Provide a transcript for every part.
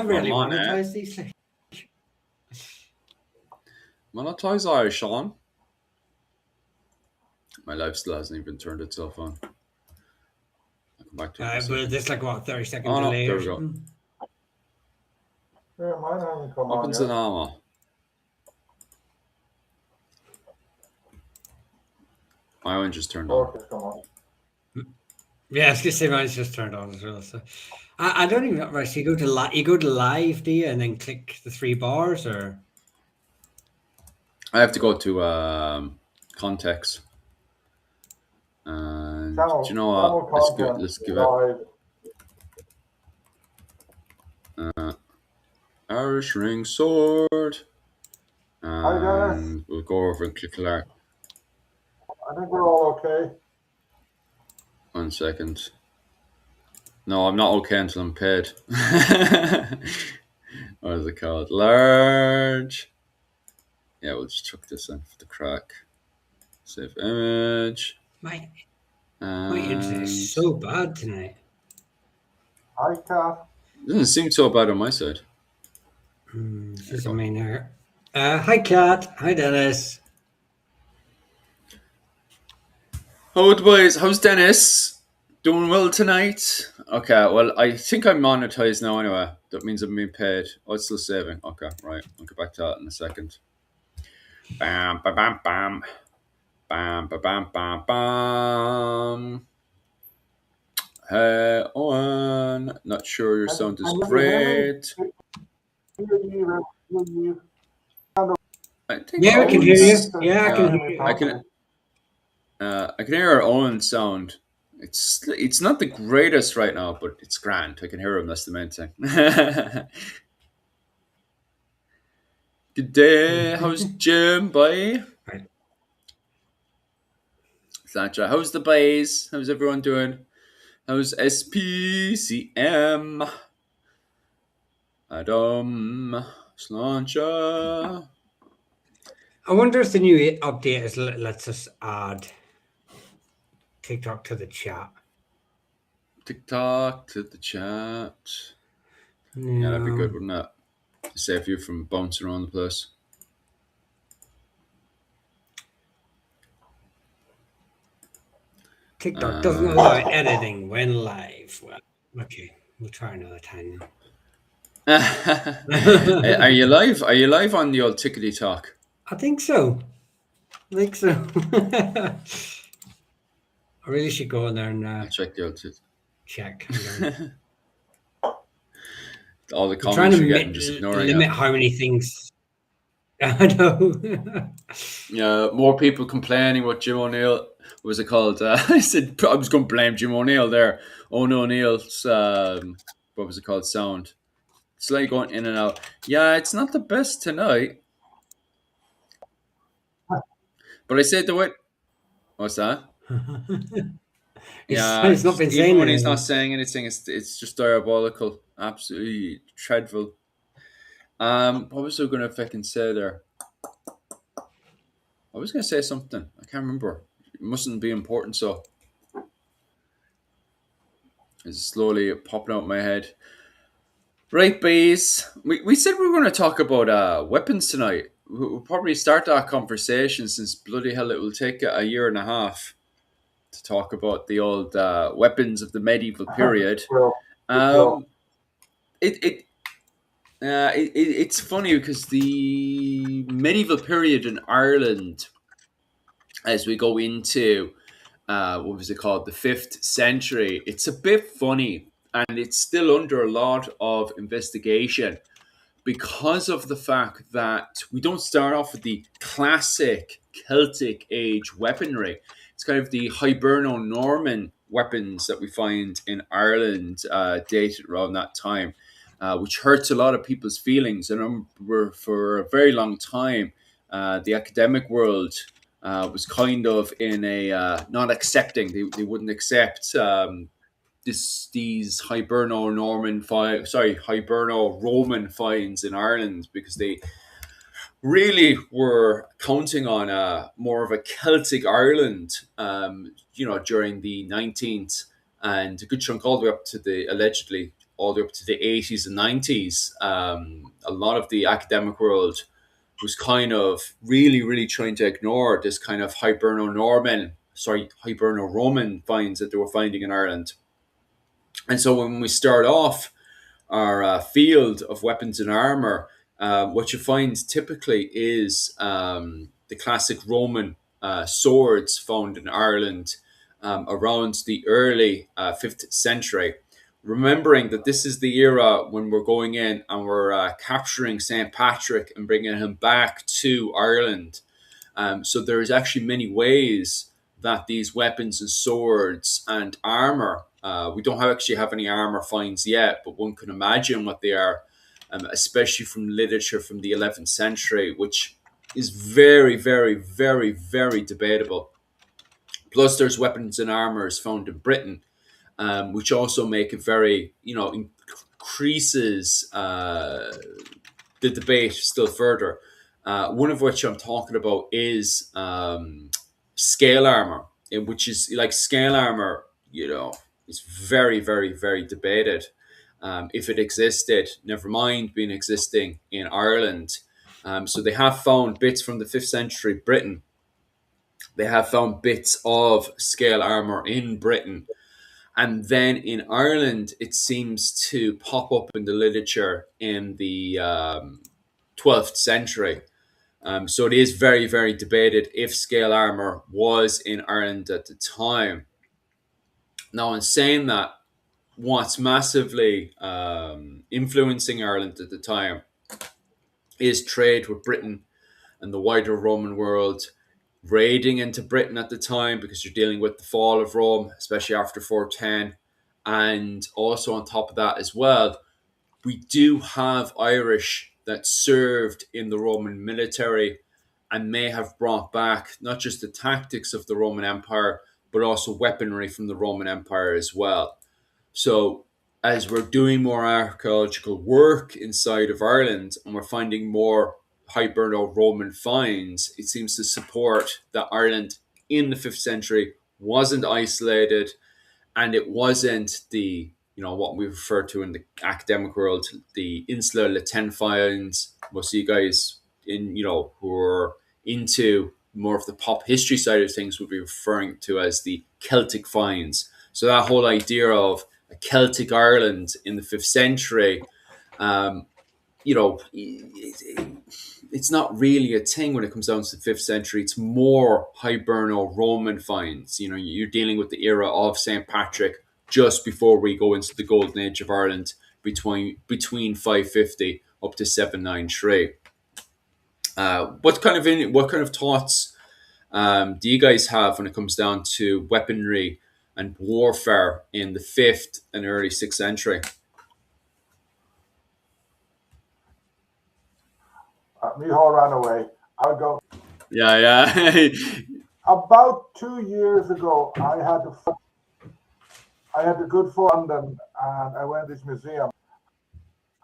really on, monetize these things. Monetize Irish, Sean. My life still hasn't even turned itself on. I'll come back to it in a But second. there's like what 30-second Oh no, delay there or we go. something. Yeah, mine hasn't come Weapons on and yet. armor. My one just turned on. Torch has come on. Yeah, I was gonna say mine's just turned on as well. So I don't even know. Right, so you go to live, do you, and then click the three bars, or I have to go to context. And Channel, do you know what? content, Let's give live. it Irish ring sword. Hi, Dennis. And we'll go over and click alert. I think we're all okay. 1 second. No, I'm not okay until I'm paid. What is it called? Large. Yeah, we'll just chuck this in for the crack. Save image. my internet is so bad tonight. Hi, Kat. Doesn't seem so bad on my side. This is me now. Hi, Kat. Hi, Dennis. Oh, boys, how's Dennis? Doing well tonight? Okay, well, I think I'm monetized now anyway. That means I'm being paid. Oh, it's still saving. Okay, right. I'll get back to that in a second. Bam, bam, bam, bam. Bam, bam, bam, bam, bam. Hey, Owen. Not sure your sound is great. I think Yeah, I can hear you. Yeah, I can yeah, hear you. I can hear our own sound. It's not the greatest right now, but it's grand. I can hear him. That's the main thing. Good day. How's Jim, boy? Right. Sandra, how's the boys? How's everyone doing? How's SPCM? Adam, Slancha. I wonder if the new update is lets us add TikTok to the chat. TikTok to the chat. Yeah, that'd be good, wouldn't it? To save you from bouncing around the place. TikTok doesn't allow editing when live. Well, okay, we'll try another time. Are you live? Are you live on the old Tickety Talk? I think so. I really should go in there and I'll check the old check. All the I'm trying comments to you're getting, just ignoring limit it. how many things. I know. Yeah, more people complaining about Jim O'Neill. What was it called? I said I was going to blame Jim O'Neill there. Owen O'Neill's what was it called? Sound. It's like going in and out. Yeah, it's not the best tonight. But I said the way. What's that? Yeah, It's not been saying even when he's anything. not saying anything, it's just diabolical. Absolutely dreadful. What was I going to fucking say there? I was going to say something. I can't remember. It mustn't be important, so it's slowly popping out my head. Right, boys. We said we were going to talk about weapons tonight. We'll probably start that conversation since bloody hell it will take a year and a half to talk about the old weapons of the medieval period. It's funny because the medieval period in Ireland, as we go into what was it called, the 5th century, it's a bit funny and it's still under a lot of investigation because of the fact that we don't start off with the classic Celtic age weaponry. It's kind of the Hiberno-Norman weapons that we find in Ireland dated around that time, which hurts a lot of people's feelings. I remember for a very long time, the academic world was kind of in a not accepting. They wouldn't accept these Hiberno-Roman finds in Ireland because they really were counting on more of a Celtic Ireland, during the 19th and a good chunk all the way up to the allegedly all the way up to the 80s and 90s, a lot of the academic world was kind of really trying to ignore this kind of Hiberno-Roman finds that they were finding in Ireland. And so when we start off our field of weapons and armor, what you find typically is the classic Roman swords found in Ireland around the early 5th century. Remembering that this is the era when we're going in and we're capturing St. Patrick and bringing him back to Ireland. So there's actually many ways that these weapons and swords and armor, we don't actually have any armor finds yet, but one can imagine what they are, especially from literature from the 11th century, which is very debatable. Plus, there's weapons and armors found in Britain, which also make it very, increases the debate still further. One of which I'm talking about is scale armor, which is like scale armor, is very debated. If it existed, never mind being existing in Ireland. So they have found bits from the 5th century Britain. They have found bits of scale armor in Britain. And then in Ireland, it seems to pop up in the literature in the 12th century. So it is very debated if scale armor was in Ireland at the time. Now, in saying that, what's massively influencing Ireland at the time is trade with Britain and the wider Roman world, raiding into Britain at the time because you're dealing with the fall of Rome, especially after 410. And also on top of that as well, we do have Irish that served in the Roman military and may have brought back not just the tactics of the Roman Empire, but also weaponry from the Roman Empire as well. So as we're doing more archaeological work inside of Ireland and we're finding more Hiberno-Roman finds, it seems to support that Ireland in the 5th century wasn't isolated, and it wasn't the, what we refer to in the academic world, the Insular Latin finds. Most of you guys who are into more of the pop history side of things would be referring to as the Celtic finds. So that whole idea of a Celtic Ireland in the 5th century, it's not really a thing when it comes down to the 5th century. It's more Hiberno-Roman finds. You're dealing with the era of St. Patrick just before we go into the golden age of Ireland between 550 up to 793. What kind of thoughts do you guys have when it comes down to weaponry and warfare in the 5th and early 6th century? Michal ran away. I'll go. Yeah. About 2 years ago, I had the good fortune and I went to this museum,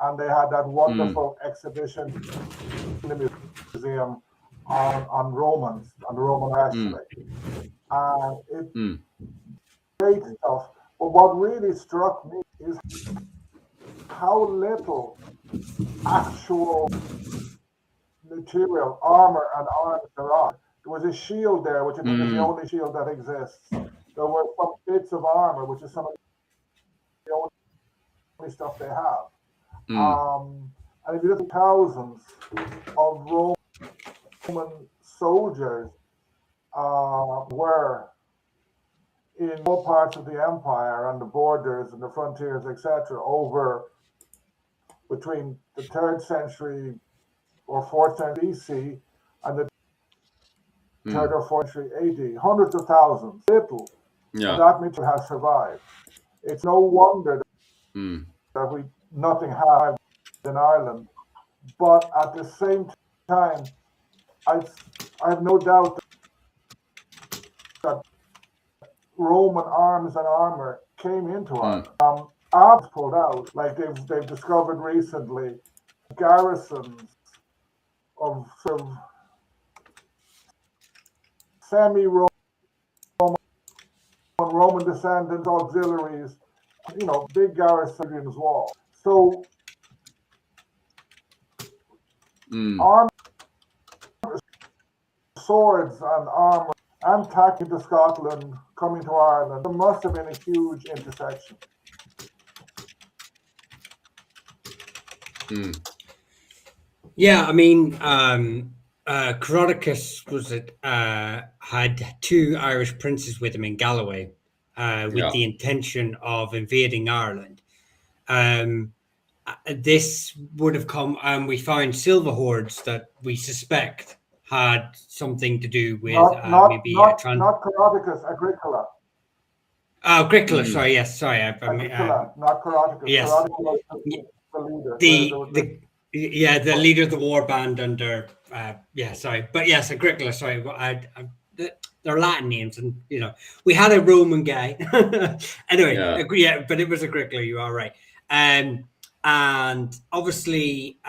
and they had that wonderful exhibition in the museum on Romans, on the Roman archery. It's great stuff. But what really struck me is how little actual material, armor and arms there are. There was a shield there, which I think is the only shield that exists. There were some bits of armor, which is some of the only stuff they have. And if you look at thousands of Roman soldiers were in all parts of the empire and the borders and the frontiers, etc., over between the 3rd century or 4th century BC and the 3rd or 4th century AD. Hundreds of thousands, little. Yeah. That material has survived. It's no wonder that we nothing happened in Ireland. But at the same time, I have no doubt that Roman arms and armor came into Ireland. Arms pulled out, like they've discovered recently, garrisons of sort of semi-Roman, Roman descendant auxiliaries big garrison Hadrian's Wall. So armor, swords and armor and tacking to Scotland, coming to Ireland, there must have been a huge intersection. Yeah, I mean, Carodicus had two Irish princes with him in Galloway, with the intention of invading Ireland. This would have come, and we found silver hoards that we suspect had something to do with not Carodicus, Agricola. Oh, Agricola. Sorry, yes, sorry. Agricola, not Carodicus. Yes. Carodicus was the leader. The leader of the war band under. Sorry, but yes, Agricola. Sorry, they're Latin names, and we had a Roman guy. Anyway, but it was Agricola. You are right. And obviously,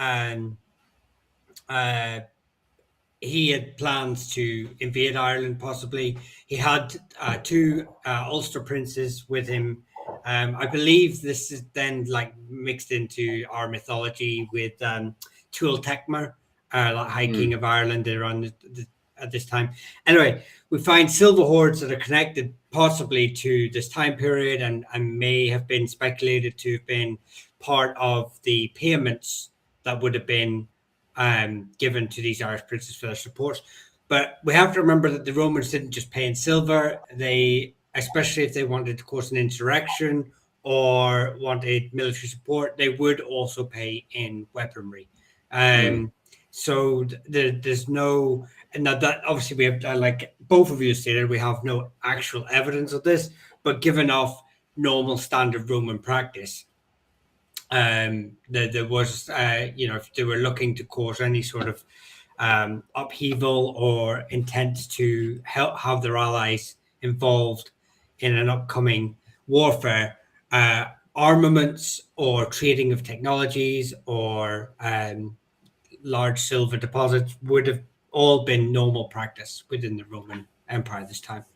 he had plans to invade Ireland. Possibly, he had two Ulster princes with him. I believe this is then mixed into our mythology with Tuatha Techmer, High King of Ireland around at this time. Anyway, we find silver hoards that are connected possibly to this time period and may have been speculated to have been part of the payments that would have been given to these Irish princes for their support. But we have to remember that the Romans didn't just pay in silver. They, especially if they wanted to cause an insurrection or wanted military support, they would also pay in weaponry. So there's no, and that obviously we have, like both of you stated, we have no actual evidence of this, but given off normal standard Roman practice, there was, if they were looking to cause any sort of upheaval or intent to help have their allies involved in an upcoming warfare, armaments or trading of technologies or large silver deposits would have all been normal practice within the Roman Empire this time.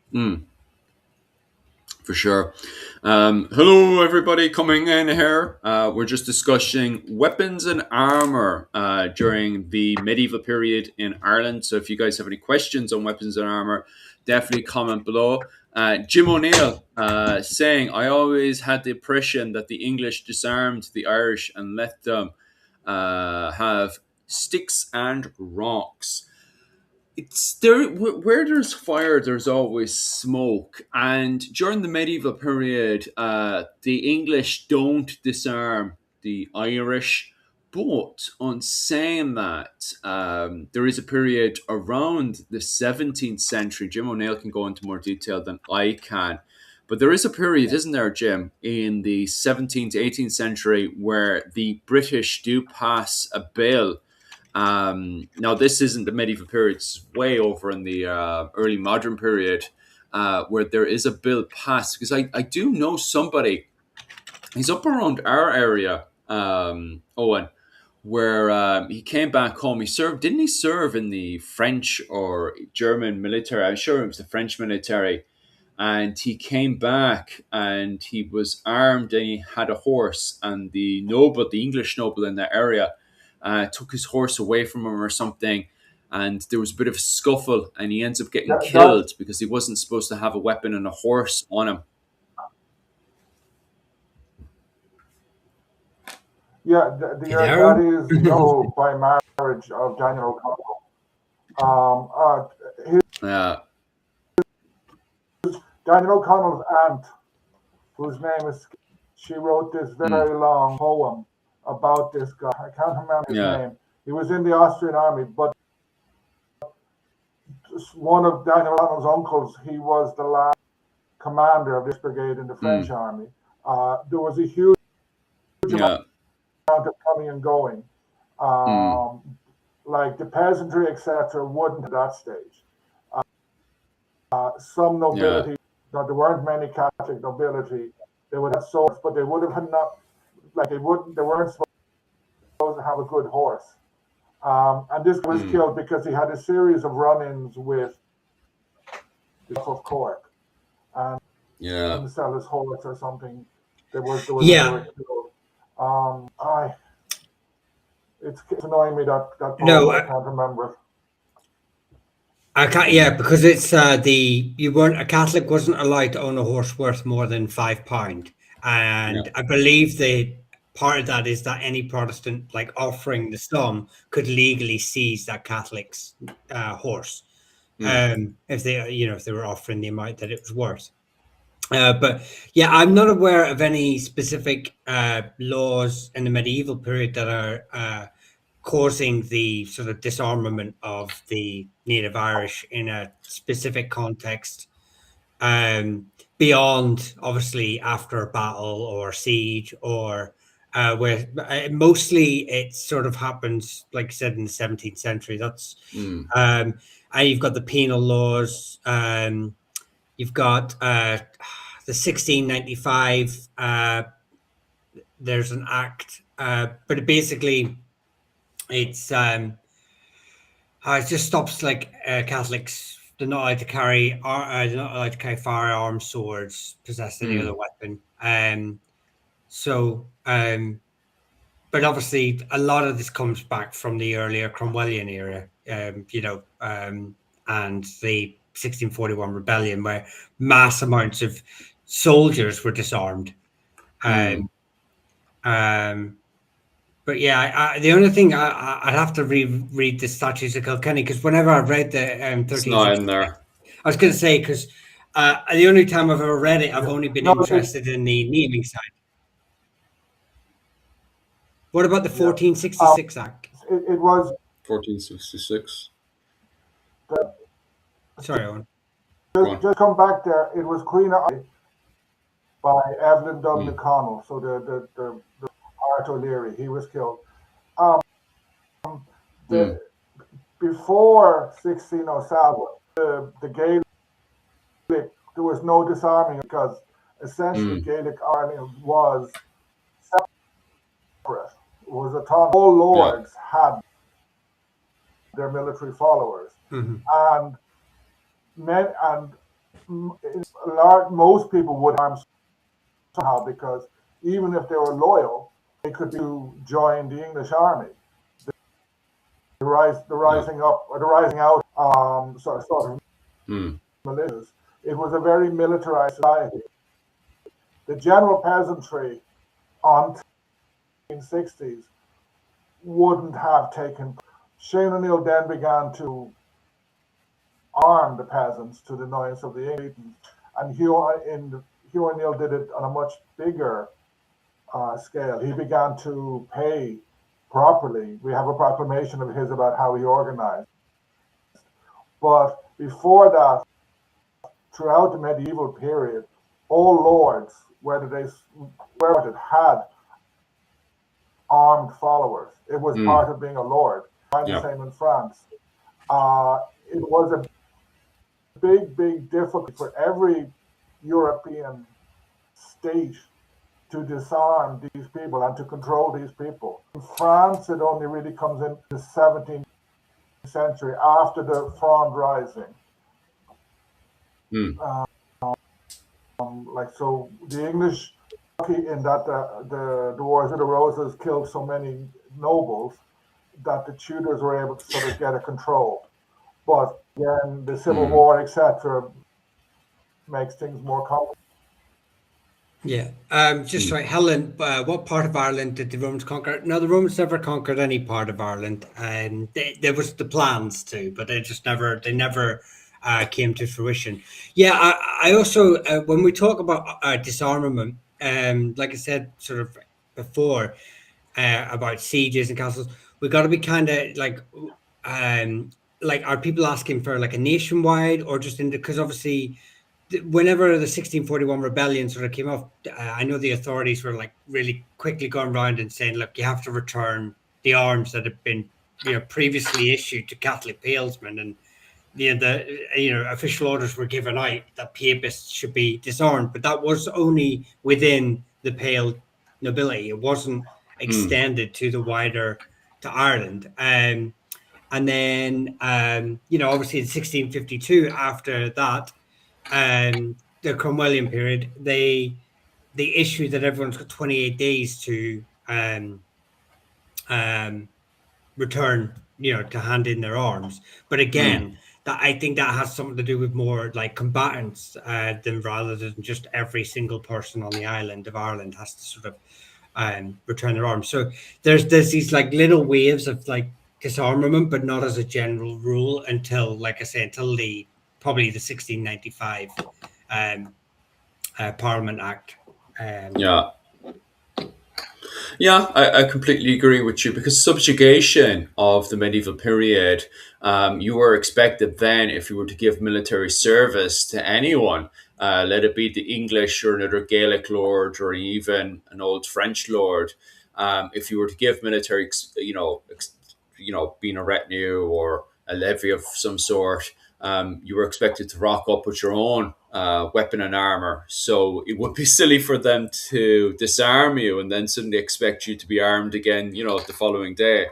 For sure. Hello, everybody coming in here. We're just discussing weapons and armor during the medieval period in Ireland. So if you guys have any questions on weapons and armor, definitely comment below. Jim O'Neill saying, I always had the impression that the English disarmed the Irish and let them have sticks and rocks. It's there where there's fire, there's always smoke. And during the medieval period, the English don't disarm the Irish. But on saying that, there is a period around the 17th century. Jim O'Neill can go into more detail than I can. But there is a period, isn't there, Jim, in the 17th to 18th century where the British do pass a bill. Now, this isn't the medieval period, it's way over in the early modern period where there is a bill passed. Because I do know somebody, he's up around our area, Owen, where he came back home. Didn't he serve in the French or German military? I'm sure it was the French military. And he came back and he was armed and he had a horse. And the English noble in that area, took his horse away from him or something, and there was a bit of a scuffle, and he ends up getting killed because he wasn't supposed to have a weapon and a horse on him. Yeah, that is by marriage of Daniel O'Connell. Daniel O'Connell's aunt, whose name is, she wrote this very long poem about this guy. I can't remember his name. He was in the Austrian army, but one of Daniel O'Connell's uncles, he was the last commander of this brigade in the French army. There was a huge amount of coming and going. Like the peasantry, etc., wouldn't at that stage. Some nobility, there weren't many Catholic nobility. They would have swords, but they would have had not. They weren't supposed to have a good horse. And this was killed because he had a series of run-ins with the of Cork. And didn't sell his horse or something. There was they Yeah. were killed. It's annoying me that poem, No, I can't remember it. I can't. Yeah, because it's you weren't a Catholic wasn't allowed to own a horse worth more than £5, Yeah. and I believe the part of that is that any Protestant like offering the sum could legally seize that Catholic's horse, if they if they were offering the amount that it was worth. But yeah, I'm not aware of any specific laws in the medieval period that are causing the sort of disarmament of the native Irish in a specific context, beyond obviously after a battle or siege or where mostly it sort of happens, like I said, in the 17th century. That's and you've got the penal laws. You've got the 1695. There's an act, but basically it just stops like Catholics. They're not allowed to carry. They're not allowed to carry firearms, swords, possess any other weapon. So, but obviously, a lot of this comes back from the earlier Cromwellian era. And the 1641 rebellion, where mass amounts of soldiers were disarmed. But yeah, the only thing I'd have to read the Statutes of Kilkenny, because whenever I've read the It's not in 1366, there. I was going to say, because the only time I've ever read it, I've only been No, interested in the naming side. What about the Yeah. 1466 Act? It was 1466. Sorry, Owen. just come back there. It was Queen of Ireland by Evelyn Dudley Connell. So the Art O'Leary, he was killed. Before 1607, the Gaelic, there was no disarming because essentially Gaelic Ireland was separate. It was all lords had their military followers, and most people would arm somehow, because even if they were loyal, they could join the English army. The rising up or the rising out, sort of militias. It was a very militarized society. The general peasantry on the 1960s wouldn't have taken. Shane O'Neill then began to arm the peasants to the annoyance of the English, and Hugh O'Neill did it on a much bigger scale. He began to pay properly. We have a proclamation of his about how he organized. But before that, throughout the medieval period, all lords, whether they had armed followers. It was part of being a lord. The same in France. It was a big difficulty for every European state to disarm these people and to control these people. In France, it only really comes in the 17th century after the Fronde Rising. So the English, in that the Wars of the Roses killed so many nobles that the Tudors were able to sort of get a control. But then the Civil War, etc., makes things more complicated. Yeah. Just right, Helen, what part of Ireland did the Romans conquer? No, the Romans never conquered any part of Ireland, and there was the plans to, but they never came to fruition. Yeah, I also when we talk about disarmament, like I said, sort of before about sieges and castles, we got to be kind of like are people asking for like a nationwide or just in because obviously whenever the 1641 rebellion sort of came up, I know the authorities were like really quickly going around and saying, look, you have to return the arms that have been previously issued to Catholic palesmen, and the official orders were given out that papists should be disarmed, but that was only within the Pale nobility. It wasn't extended to the wider to Ireland. And then obviously in 1652, after that, the Cromwellian period, they the issue that everyone's got 28 days to um, return, to hand in their arms. But Mm. again, that I think that has something to do with more like combatants than rather than just every single person on the island of Ireland has to sort of return their arms. So there's these like little waves of like disarmament, but not as a general rule until, like I say, until the probably the 1695 um, Parliament Act. Yeah. Yeah, I completely agree with you because subjugation of the medieval period, you were expected then, if you were to give military service to anyone, let it be the English or another Gaelic lord or even an old French lord, if you were to give military, being a retinue or a levy of some sort, you were expected to rock up with your own weapon and armor. So it would be silly for them to disarm you and then suddenly expect you to be armed again, the following day.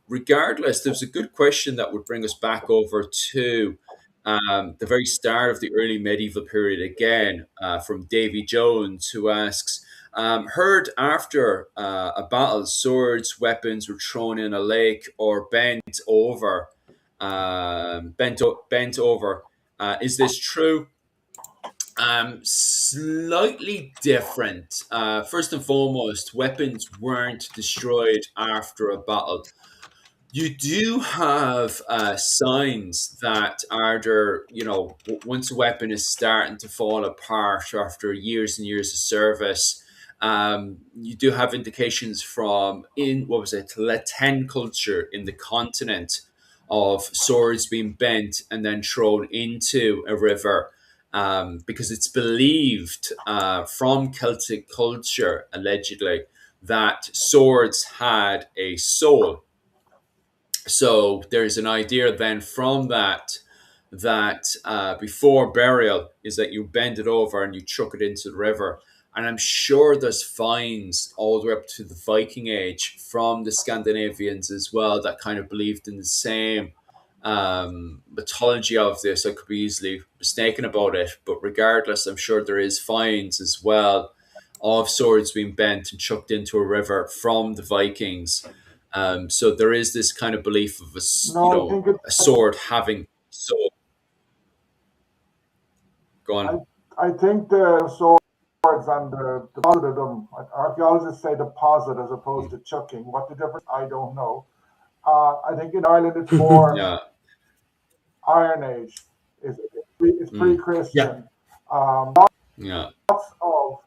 Regardless, there's a good question that would bring us back over to the very start of the early medieval period again, from Davy Jones, who asks, heard after a battle, swords, weapons were thrown in a lake or bent over. Is this true? Slightly different. First and foremost, weapons weren't destroyed after a battle. You do have signs that are there, once a weapon is starting to fall apart after years and years of service. You do have indications from, in what was it, Latin culture in the continent, of swords being bent and then thrown into a river, because it's believed from Celtic culture, allegedly, that swords had a soul. So there's an idea then from that before burial is that you bend it over and you chuck it into the river. And I'm sure there's finds all the way up to the Viking Age from the Scandinavians as well that kind of believed in the same mythology of this. I could be easily mistaken about it, but regardless, I'm sure there is finds as well of swords being bent and chucked into a river from the Vikings. So there is this kind of belief of No, I think a sword having soul. Go I, on. I think the swords and the deposit of them, archaeologists say deposit as opposed to chucking. What the difference, I don't know. I think in Ireland it's more Yeah. Iron Age. It's Mm. Yeah. pre-Christian. Yeah. Lots of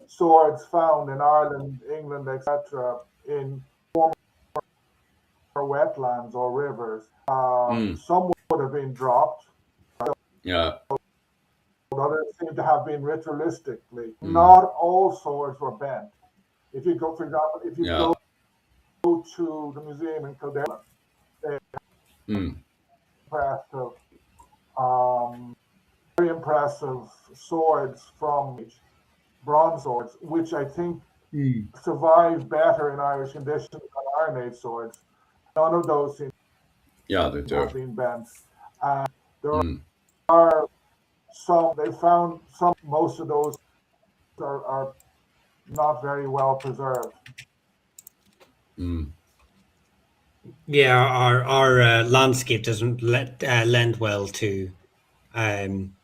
swords found in Ireland, England, etc., in former wetlands or rivers. Mm. Some would have been dropped. Yeah. Others seem to have been ritualistically. Mm. Not all swords were bent. If you go, for example, if you Yeah. go to the museum in Kildare, they Mm. impressive, um, very impressive swords from bronze swords, which I think Mm. survive better in Irish conditions than Iron Age swords. None of those seem Yeah, they to have do. been bent. And there Mm. are some, they found some, most of those are not very well preserved. Mm. Yeah, our landscape doesn't lend well to um,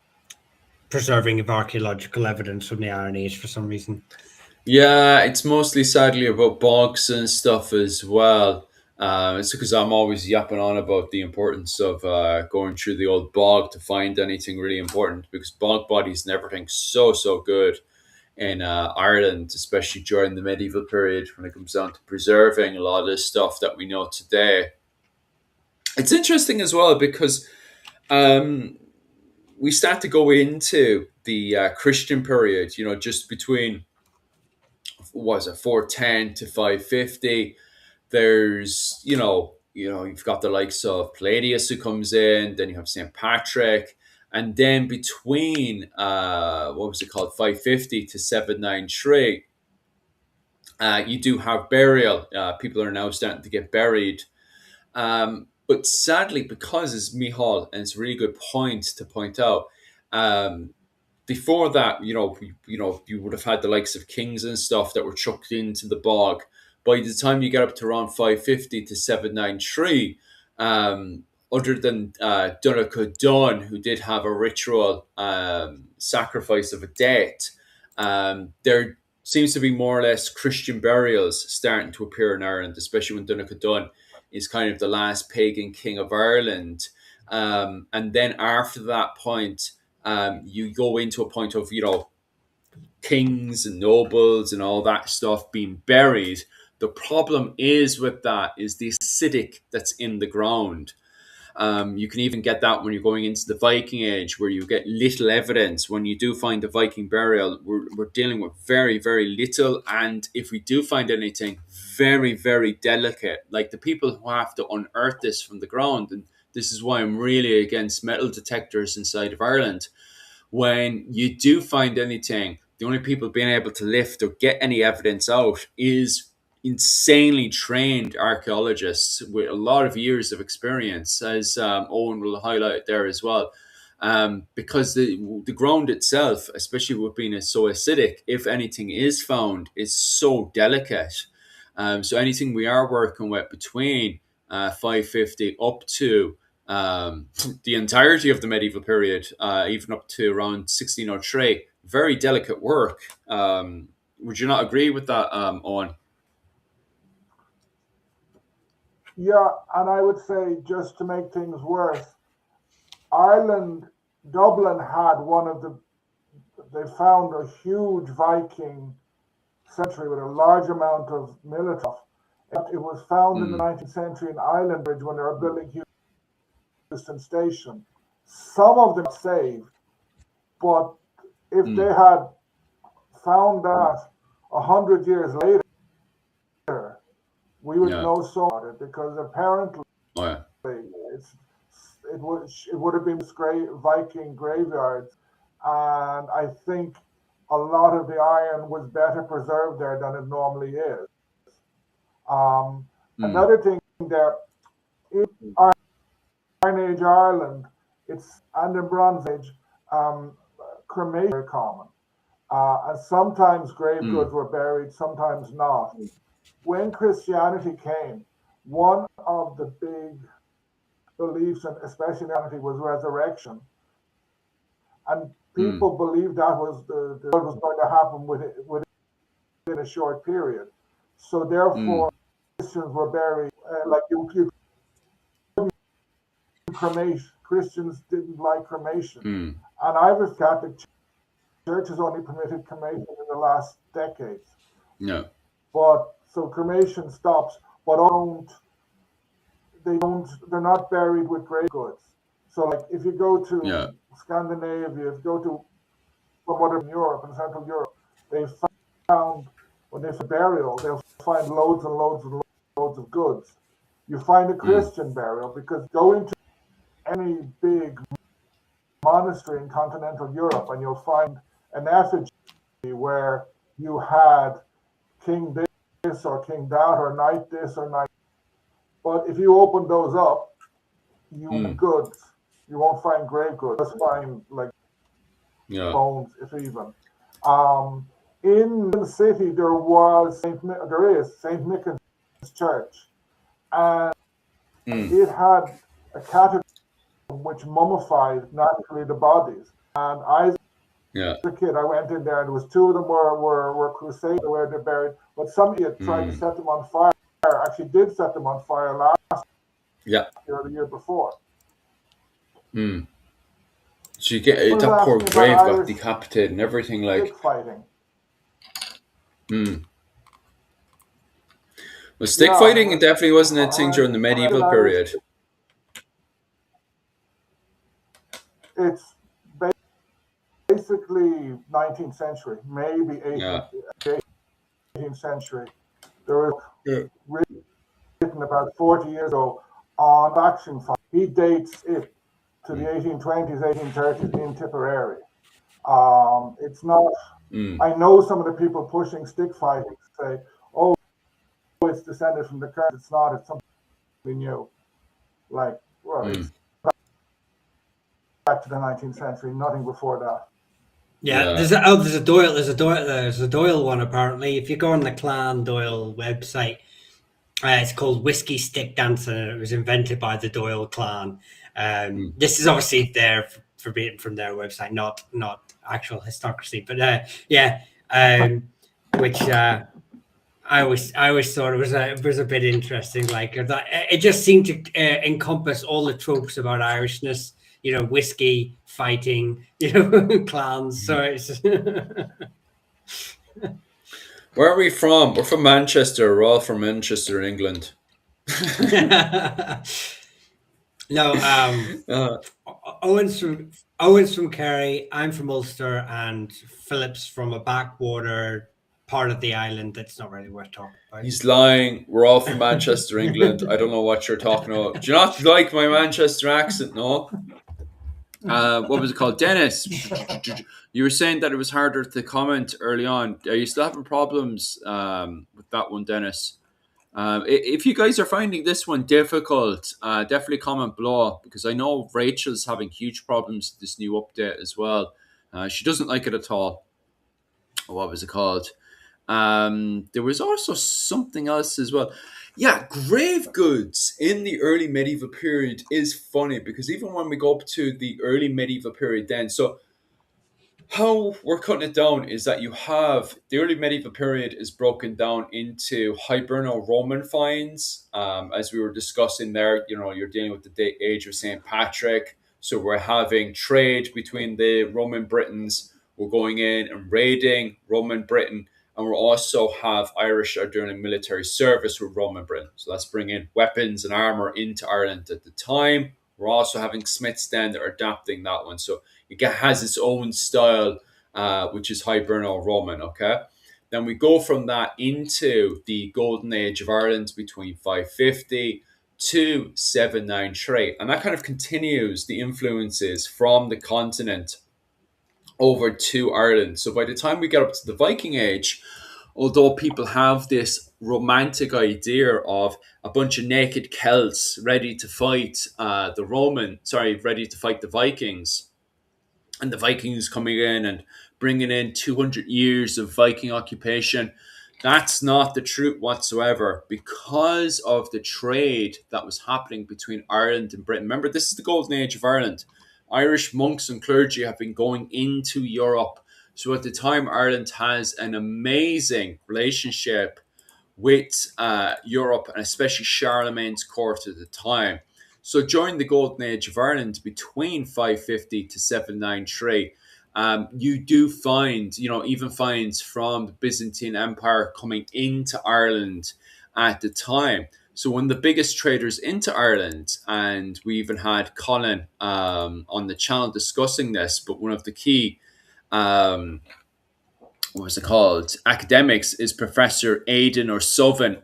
preserving of archaeological evidence from the Iron Age for some reason. Yeah, it's mostly sadly about bogs and stuff as well. It's because I'm always yapping on about the importance of going through the old bog to find anything really important, because bog bodies and everything so good in Ireland, especially during the medieval period when it comes down to preserving a lot of this stuff that we know today. It's interesting as well because um, we start to go into the Christian period, just between, what was it, 410 to 550. There's, you've got the likes of Palladius who comes in, then you have St. Patrick, and then between, what was it called, 550 to 793, you do have burial. People are now starting to get buried. But sadly, because, as Mihal, and it's a really good point to point out, um, before that, you would have had the likes of kings and stuff that were chucked into the bog. By the time you get up to around 550 to 793, other than Donegal Dunn, who did have a ritual sacrifice of a death, there seems to be more or less Christian burials starting to appear in Ireland, especially when Donegal Dunn is kind of the last pagan king of Ireland. And then after that point, you go into a point of, kings and nobles and all that stuff being buried. The problem is with that is the acidic that's in the ground. You can even get that when you're going into the Viking Age, where you get little evidence. When you do find a Viking burial, we're dealing with very, very little. And if we do find anything, very, very delicate. Like the people who have to unearth this from the ground, and this is why I'm really against metal detectors inside of Ireland. When you do find anything, the only people being able to lift or get any evidence out is insanely trained archaeologists with a lot of years of experience, as Owen will highlight there as well. Because the ground itself, especially with being so acidic, if anything is found, is so delicate. So anything we are working with between 550 up to the entirety of the medieval period, even up to around 1603, very delicate work. Would you not agree with that, Owen? Yeah, and I would say, just to make things worse, Ireland, Dublin had they found a huge Viking cemetery with a large amount of military. It was found in the 19th century in Island Bridge when they were building Houston Station. Some of them saved, but if they had found that 100 years later, we would know so about it, because apparently it would have been Viking graveyards, and I think a lot of the iron was better preserved there than it normally is. Another thing there, in Iron Age Ireland, and in Bronze Age, cremation was very common. And sometimes grave goods were buried, sometimes not. When Christianity came, one of the big beliefs, and especially in Christianity, was resurrection. And people believed that was what was going to happen within a short period. So therefore, Christians were buried, like you couldn't cremate. Christians didn't like cremation. And Irish Catholic Church has only permitted cremation in the last decades. No. But so cremation stops, but they're not buried with grave goods. So like if you go to Scandinavia, if you go to from Europe and Central Europe, they found, when they find burial, they'll find loads and loads and loads of goods. You find a Christian burial, because go into any big monastery in continental Europe and you'll find an effigy where you had king this or king that, or knight this or knight. But if you open those up, you goods. You won't find grave goods. Just find like bones, if even. In the city, there is St. Michael's Church, and it had a category which mummified naturally the bodies. And as a kid, I went in there, and there was two of them were crusaders where they're buried, but somebody had tried to set them on fire. Actually, did set them on fire last year or the year before. So you get that poor grave got decapitated and everything, like stick fighting. Well, stick fighting definitely wasn't a thing during the medieval period. It's basically 19th century, maybe 18th century. There was written about 40 years ago on action fight. He dates it to the 1820s, 1830s in Tipperary. It's not. I know some of the people pushing stick fighting say, "Oh, it's descended from the current." It's not. It's something new. Like, well, it's back to the 19th century. Nothing before that. Yeah, there's a Doyle one apparently. If you go on the Clan Doyle website, it's called Whiskey Stick Dancing, and it was invented by the Doyle clan. Hmm. This is obviously there for being from their website, not actual historicity, but yeah, which I always thought it was a bit interesting. Like that, it just seemed to encompass all the tropes about Irishness. You know, whiskey, fighting, you know, clans. So it's Where are we from? We're from Manchester. We're all from Manchester, England. no. Uh, Owen's from Kerry. I'm from Ulster, and Philip's from a backwater part of the island that's not really worth talking about. he's lying. We're all from Manchester, England. I don't know what you're talking about. Do you not like my Manchester accent? No. What was it called? Dennis, you were saying that it was harder to comment early on. Are you still having problems with that one, Dennis? If you guys are finding this one difficult, definitely comment below, because I know Rachel's having huge problems with this new update as well. She doesn't like it at all. What was it called? There was also something else as well. Yeah, grave goods in the early medieval period is funny, because even when we go up to the early medieval period, then so how we're cutting it down is that you have the early medieval period is broken down into Hiberno-Roman finds, as we were discussing there. You know, you're dealing with the age of St. Patrick, so we're having trade between the Roman Britons. We're going in and raiding Roman Britain, and we also have Irish are doing military service with Roman Britain. So that's bringing weapons and armor into Ireland at the time. We're also having smiths then that are adapting that one. So it has its own style, which is Hiberno-Roman, okay? Then we go from that into the Golden Age of Ireland between 550 to 793. And that kind of continues the influences from the continent over to Ireland. So by the time we get up to the Viking Age, although people have this romantic idea of a bunch of naked Celts ready to fight ready to fight the Vikings, and the Vikings coming in and bringing in 200 years of Viking occupation. That's not the truth whatsoever, because of the trade that was happening between Ireland and Britain. Remember, this is the golden age of Ireland. Irish monks and clergy have been going into Europe. So at the time, Ireland has an amazing relationship with Europe, and especially Charlemagne's court at the time. So during the golden age of Ireland, between 550 to 793, you do find, even finds from the Byzantine Empire coming into Ireland at the time. So one of the biggest traders into Ireland, and we even had Colin on the channel discussing this, but one of the key what was it called? Academics is Professor Aidan O'Sullivan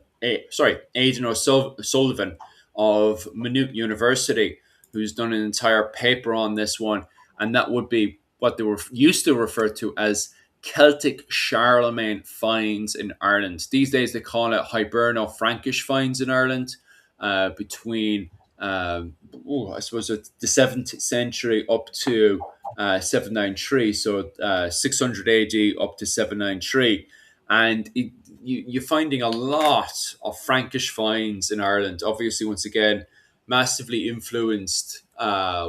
of Maynooth University, who's done an entire paper on this one, and that would be what they were used to refer to as Celtic Charlemagne finds in Ireland. These days they call it Hiberno-Frankish finds in Ireland, between I suppose it's the 7th century up to 793, so 600 AD up to 793, and you're finding a lot of Frankish finds in Ireland. Obviously, once again, massively influenced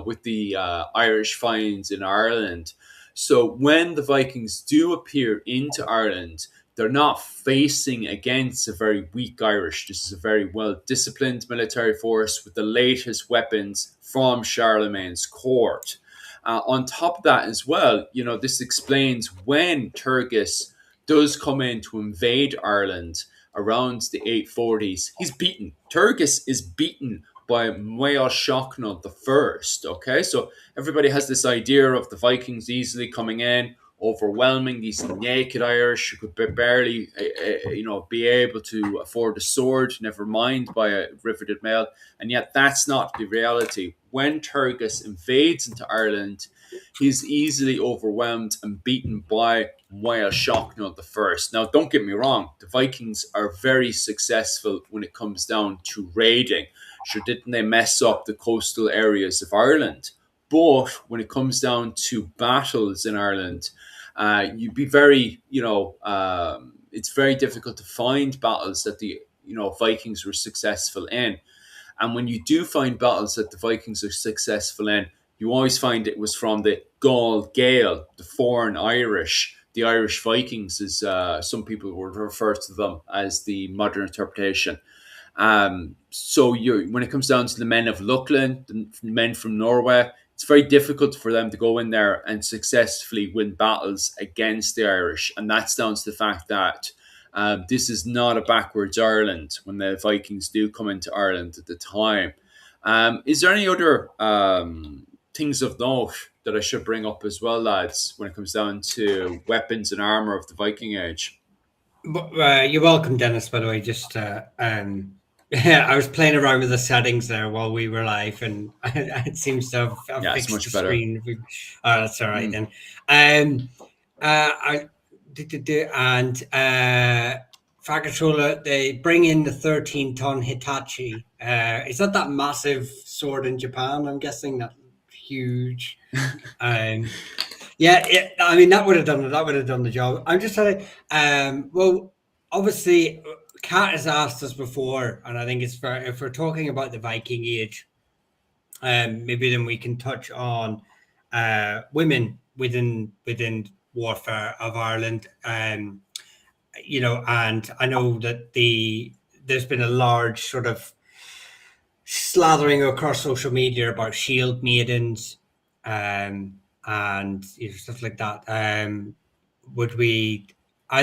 with the Irish finds in Ireland. So when the Vikings do appear into Ireland, they're not facing against a very weak Irish. This is a very well disciplined military force with the latest weapons from Charlemagne's court. On top of that as well, this explains when Turgis does come in to invade Ireland around the 840s. He's beaten. Turgis is beaten by Muel Shocknall the First. Okay, so everybody has this idea of the Vikings easily coming in, overwhelming these naked Irish who could barely, be able to afford a sword, never mind by a riveted mail. And yet that's not the reality. When Turgis invades into Ireland, he's easily overwhelmed and beaten by Muel Shocknall the First. Now, don't get me wrong, the Vikings are very successful when it comes down to raiding. Sure, didn't they mess up the coastal areas of Ireland? But when it comes down to battles in Ireland, you'd be very, it's very difficult to find battles that the Vikings were successful in. And when you do find battles that the Vikings are successful in, you always find it was from the Gael, the foreign Irish. The Irish Vikings, as some people would refer to them as the modern interpretation. So when it comes down to the men of Luckland, the men from Norway, it's very difficult for them to go in there and successfully win battles against the Irish. And that's down to the fact that this is not a backwards Ireland when the Vikings do come into Ireland at the time. Is there any other things of note that I should bring up as well, lads, when it comes down to weapons and armor of the Viking Age? You're welcome, Dennis, by the way. Just I was playing around with the settings there while we were live, and it seems to have fixed much the better. screen. That's all right then. And Fagatola, they bring in the 13-ton Hitachi. Is that massive sword in Japan? I'm guessing that huge. Yeah, I mean that would have done the job. I'm just trying to. Well, obviously, Kat has asked us before, and I think it's fair if we're talking about the Viking Age. Maybe then we can touch on women within warfare of Ireland. And I know that there's been a large sort of slathering across social media about shield maidens, and stuff like that.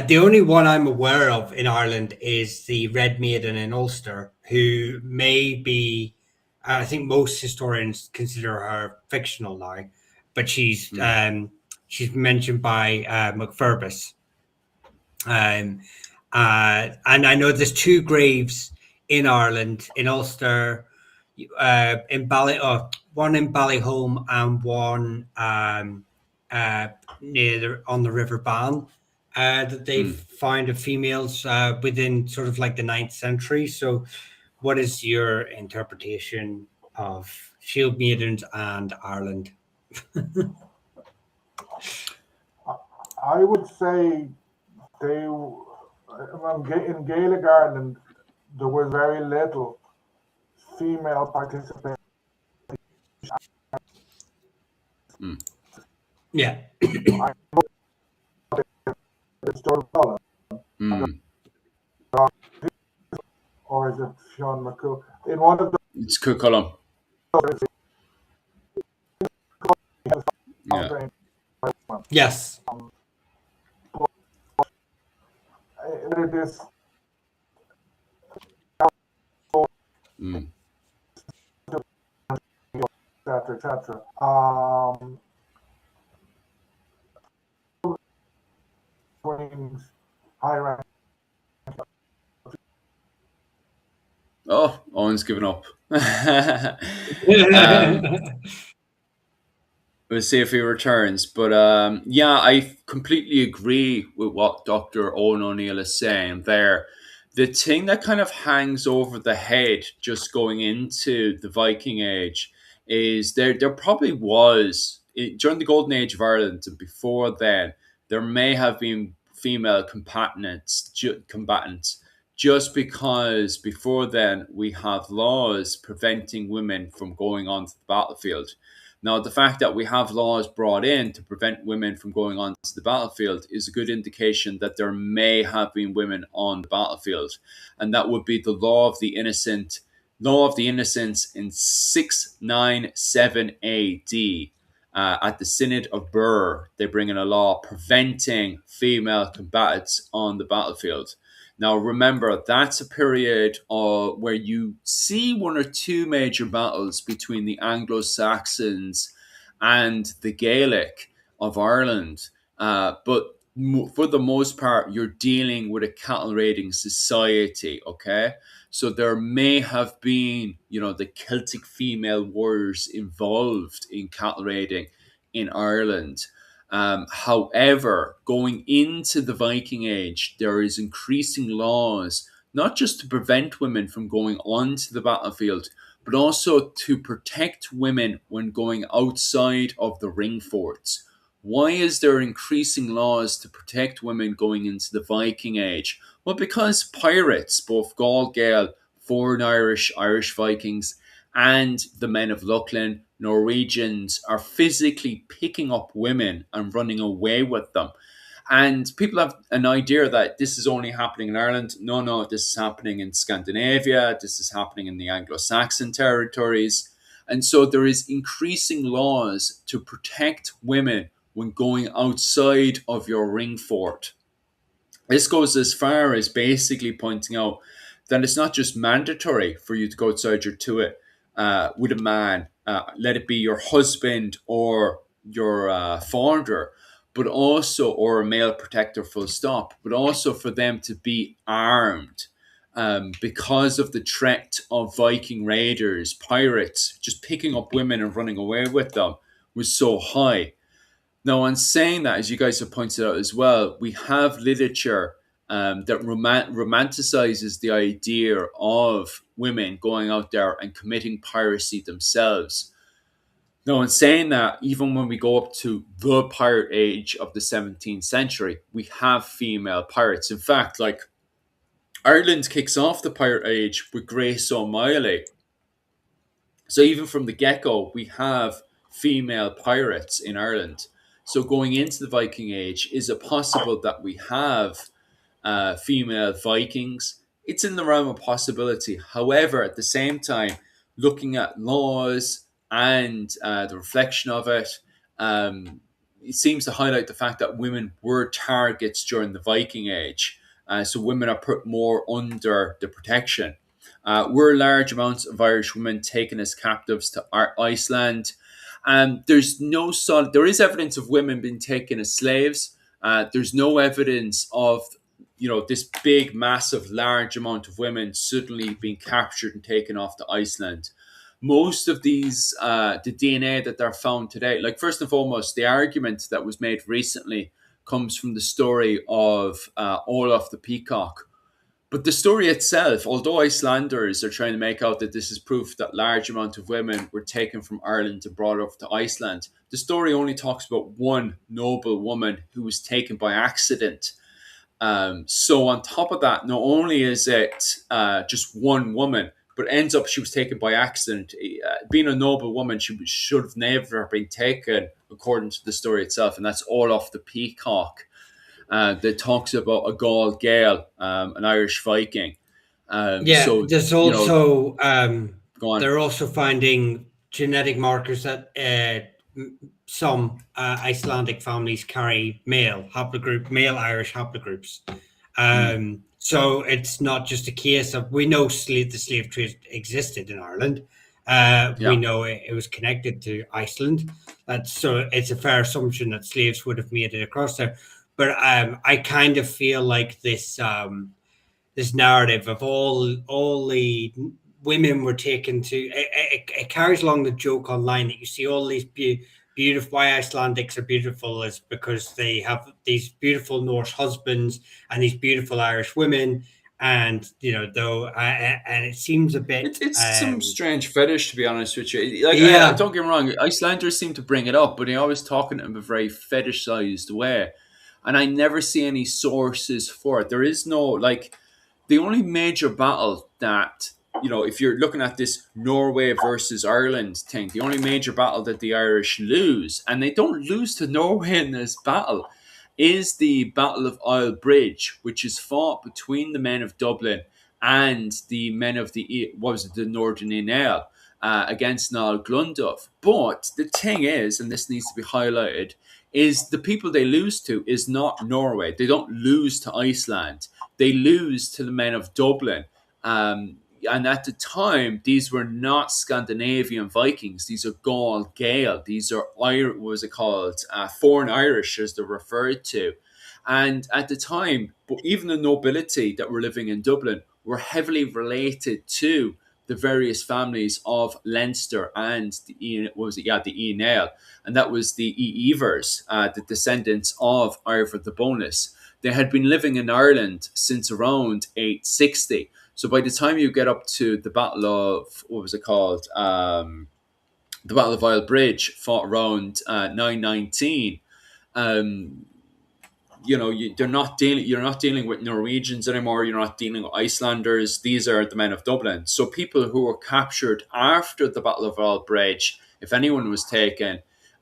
The only one I'm aware of in Ireland is the Red Maiden in Ulster, who may be, I think most historians consider her fictional now, but she's mentioned by McFirbis. And I know there's two graves in Ireland, in Ulster, one in Ballyholme and one near on the River Bann, that they found of females within sort of like the 9th century. So what is your interpretation of shield maidens and Ireland? I would say in Gaelic Ireland, there was very little female participation. Yeah. Or is it Sean McCool? In one of the It's Cucullum. Yeah. Yes. This etc. High rank. Oh, Owen's given up. We'll see if he returns. But I completely agree with what Dr. Owen O'Neill is saying there. The thing that kind of hangs over the head just going into the Viking Age is there probably was, during the Golden Age of Ireland and before then, there may have been female combatants just because before then we have laws preventing women from going onto the battlefield. Now, the fact that we have laws brought in to prevent women from going onto the battlefield is a good indication that there may have been women on the battlefield. And that would be the Law of the Innocents in 697 AD. At the Synod of Birr, they bring in a law preventing female combatants on the battlefield. Now, remember, that's a period where you see one or two major battles between the Anglo-Saxons and the Gaelic of Ireland. But for the most part, you're dealing with a cattle raiding society, okay? So there may have been, the Celtic female warriors involved in cattle raiding in Ireland. However, going into the Viking Age, there is increasing laws, not just to prevent women from going onto the battlefield, but also to protect women when going outside of the ring forts. Why is there increasing laws to protect women going into the Viking Age? Well, because pirates, both Gaul, Gael, foreign Irish Vikings, and the men of Lachlan, Norwegians, are physically picking up women and running away with them. And people have an idea that this is only happening in Ireland. No, no, this is happening in Scandinavia. This is happening in the Anglo-Saxon territories. And so there is increasing laws to protect women when going outside of your ring fort. This goes as far as basically pointing out that it's not just mandatory for you to go outside your tuat with a man, let it be your husband or your father, but also, or a male protector, full stop, but also for them to be armed. Because of the threat of Viking raiders, pirates, just picking up women and running away with them was so high. Now, on saying that, as you guys have pointed out as well, we have literature that romanticizes the idea of women going out there and committing piracy themselves. Now, in saying that, even when we go up to the pirate age of the 17th century, we have female pirates. In fact, like, Ireland kicks off the pirate age with Grace O'Malley. So even from the get-go, we have female pirates in Ireland. So going into the Viking Age, is it possible that we have female Vikings? It's in the realm of possibility. However, at the same time, looking at laws and the reflection of it, it seems to highlight the fact that women were targets during the Viking Age. So women are put more under the protection. Were large amounts of Irish women taken as captives to Iceland. There's no there is evidence of women being taken as slaves. There's no evidence of this big, massive, large amount of women suddenly being captured and taken off to Iceland. Most of these, the DNA that they're found today, like first and foremost, the argument that was made recently comes from the story of Olaf the Peacock. But the story itself, although Icelanders are trying to make out that this is proof that large amount of women were taken from Ireland and brought over to Iceland, the story only talks about one noble woman who was taken by accident. So on top of that, not only is it just one woman, but ends up she was taken by accident. Being a noble woman, she should have never been taken, according to the story itself, and that's Olaf the Peacock. That talks about a Gaul Gael, an Irish Viking. So there's also go on. they're also finding genetic markers that some Icelandic families carry male Irish haplogroups. So it's not just a case of, we know the slave trade existed in Ireland. We know it was connected to Iceland. So it's a fair assumption that slaves would have made it across there. But I kind of feel like this this narrative of all the women were taken to it carries along the joke online that you see all these beautiful, why Icelandics are beautiful is because they have these beautiful Norse husbands and these beautiful Irish women, and and it seems a bit It's some strange fetish, to be honest with you. Don't get me wrong, Icelanders seem to bring it up, but they always talk in a very fetishized way, and I never see any sources for it. There is no, the only major battle that, if you're looking at this Norway versus Ireland thing, the only major battle that the Irish lose, and they don't lose to Norway in this battle, is the Battle of Isle Bridge, which is fought between the men of Dublin and the men of the Northern Inel against Niall Glundov. But the thing is, and this needs to be highlighted, is the people they lose to is not Norway. They don't lose to Iceland. They lose to the men of Dublin. And at the time, these were not Scandinavian Vikings. These are Gaul Gael. These are foreign Irish, as they're referred to. And at the time, but even the nobility that were living in Dublin were heavily related to the various families of Leinster and the Enel, and that was the Evers, the descendants of Ivor the Boneless. They had been living in Ireland since around 860. So by the time you get up to the Battle of, the Battle of Isle Bridge, fought around 919, Um, you're not dealing with Norwegians anymore. You're not dealing with Icelanders. These are the men of Dublin. So people who were captured after the Battle of Bridge, if anyone was taken,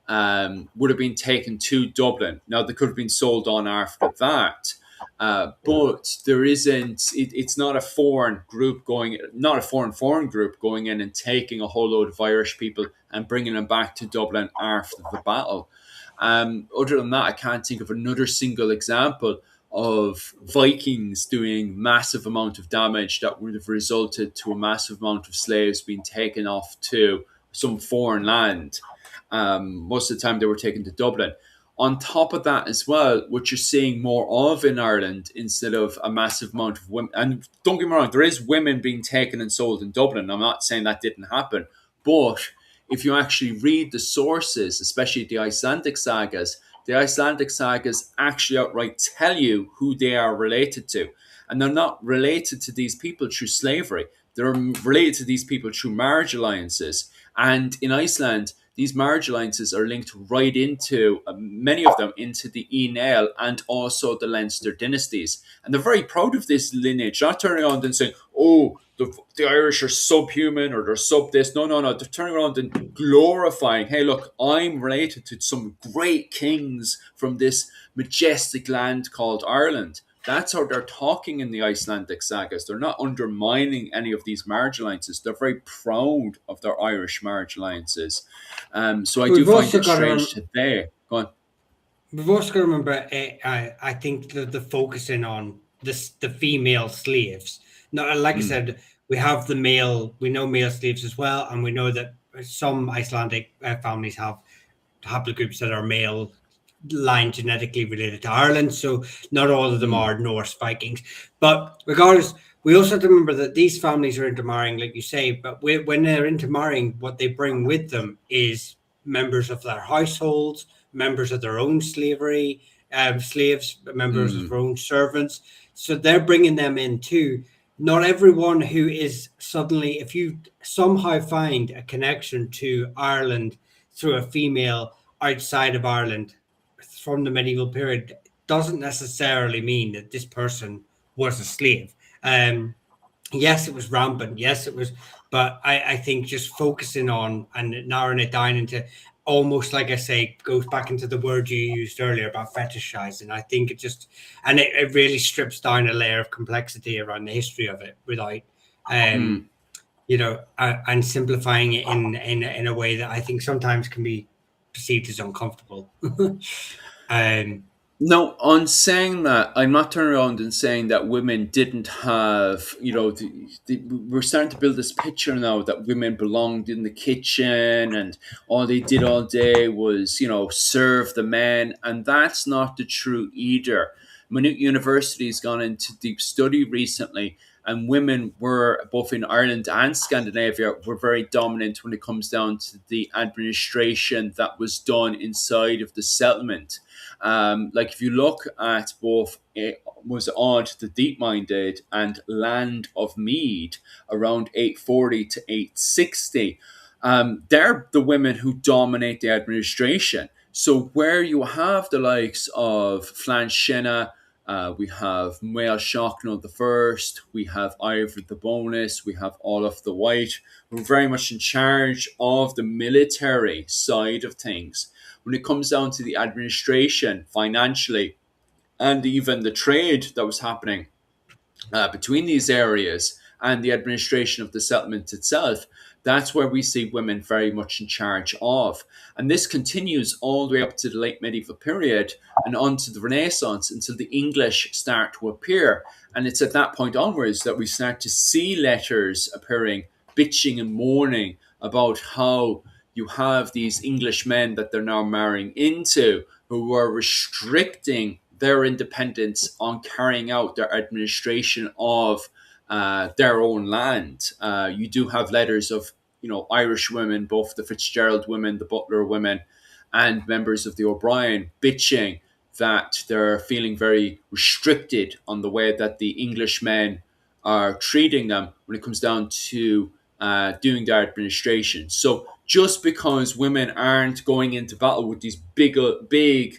would have been taken to Dublin. Now they could have been sold on after that. But there isn't. It's not a foreign group not a foreign group going in and taking a whole load of Irish people and bringing them back to Dublin after the battle. Other than that, I can't think of another single example of Vikings doing massive amount of damage that would have resulted to a massive amount of slaves being taken off to some foreign land. Most of the time, they were taken to Dublin. On top of that, as well, what you're seeing more of in Ireland, instead of a massive amount of women, and don't get me wrong, there is women being taken and sold in Dublin. I'm not saying that didn't happen, but if you actually read the sources, especially the Icelandic sagas actually outright tell you who they are related to. And they're not related to these people through slavery. They're related to these people through marriage alliances. And in Iceland, these marriage alliances are linked right into, many of them, into the Enel and also the Leinster dynasties. And they're very proud of this lineage, not turning around and saying, oh, the Irish are subhuman or they're sub this. No, no, no. They're turning around and glorifying, hey, look, I'm related to some great kings from this majestic land called Ireland. That's how they're talking in the Icelandic sagas. They're not undermining any of these marriage alliances. They're very proud of their Irish marriage alliances. So I do find it strange today. Go on. We've also got to remember, I think the focusing on this the female slaves. Now, like I said, we know male slaves as well, and we know that some Icelandic families have haplogroups that are male line genetically related to Ireland, so not all of them are Norse Vikings. But regardless, we also have to remember that these families are intermarrying, like you say, but when they're intermarrying, what they bring with them is members of their households, members of their own slaves, members of their own servants. So they're bringing them in too. Not everyone who is suddenly, if you somehow find a connection to Ireland through a female outside of Ireland from the medieval period, doesn't necessarily mean that this person was a slave. Yes, it was rampant. Yes, it was. But I think just focusing on and narrowing it down into almost, like I say, goes back into the word you used earlier about fetishizing. I think it really strips down a layer of complexity around the history of it without, and simplifying it in a way that I think sometimes can be perceived as uncomfortable. No, on saying that, I'm not turning around and saying that women didn't have, we're starting to build this picture now that women belonged in the kitchen and all they did all day was, serve the men. And that's not the truth either. Maynooth University has gone into deep study recently, and women were, both in Ireland and Scandinavia, were very dominant when it comes down to the administration that was done inside of the settlement. Like if you look at both was Odd the Deep-Minded and Land of Mead around 840 to 860, they're the women who dominate the administration. So where you have the likes of Flann Sinna, we have Mael Shocknell the First, we have Ivor the Bonus, we have Olaf the White, who are very much in charge of the military side of things. When it comes down to the administration, financially, and even the trade that was happening between these areas and the administration of the settlement itself, that's where we see women very much in charge of. And this continues all the way up to the late medieval period and on to the Renaissance until the English start to appear. And it's at that point onwards that we start to see letters appearing, bitching and mourning about how you have these English men that they're now marrying into who are restricting their independence on carrying out their administration of their own land. You do have letters of, Irish women, both the Fitzgerald women, the Butler women, and members of the O'Brien bitching that they're feeling very restricted on the way that the English men are treating them when it comes down to doing the administration. So just because women aren't going into battle with these big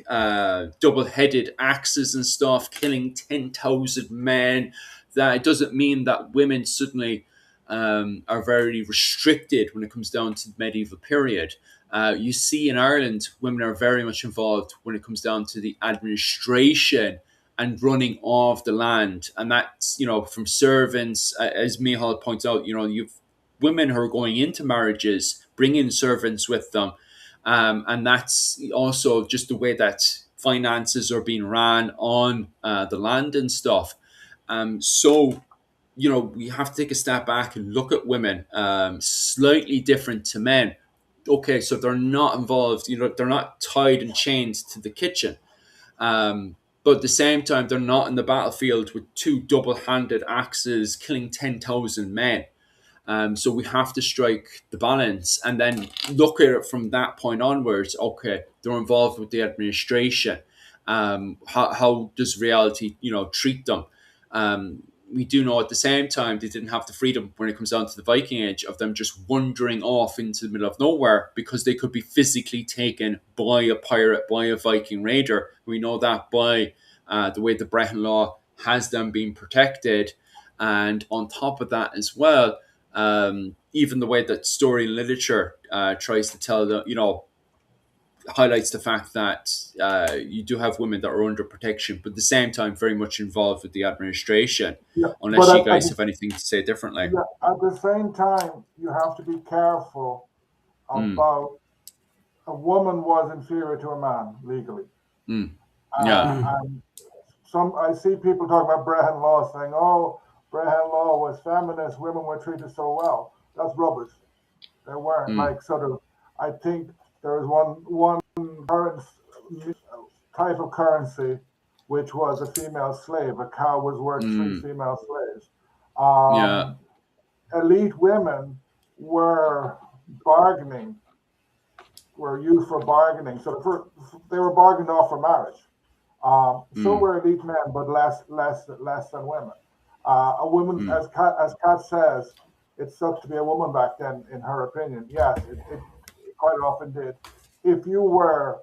double-headed axes and stuff, killing 10,000 men, that it doesn't mean that women suddenly are very restricted when it comes down to the medieval period. You see in Ireland, women are very much involved when it comes down to the administration and running of the land. And that's, from servants, as Mihal points out, you've women who are going into marriages, bringing servants with them. And that's also just the way that finances are being ran on the land and stuff. So we have to take a step back and look at women slightly different to men. Okay, so they're not involved, they're not tied and chained to the kitchen. But at the same time, they're not in the battlefield with two double-handed axes killing 10,000 men. So we have to strike the balance and then look at it from that point onwards. Okay, they're involved with the administration. How does reality, treat them? We do know at the same time they didn't have the freedom when it comes down to the Viking Age of them just wandering off into the middle of nowhere, because they could be physically taken by a pirate, by a Viking raider. We know that by the way the Brehon law has them being protected. And on top of that as well, even the way that story and literature tries to tell the, highlights the fact that you do have women that are under protection, but at the same time very much involved with the administration. Yeah, unless you guys have anything to say differently. Yeah, at the same time, you have to be careful about a woman was inferior to a man legally. Yeah. And I see people talk about Brehon law saying, "Oh, Brehon law was feminist. Women were treated so well." That's rubbish. They weren't I think there was one type of currency, which was a female slave. A cow was worth 3 female slaves. Elite women were used for bargaining. So they were bargained off for marriage. So were elite men, but less than women. A woman, as Kat says, it sucked to be a woman back then, in her opinion. Yes, it quite often did. If you were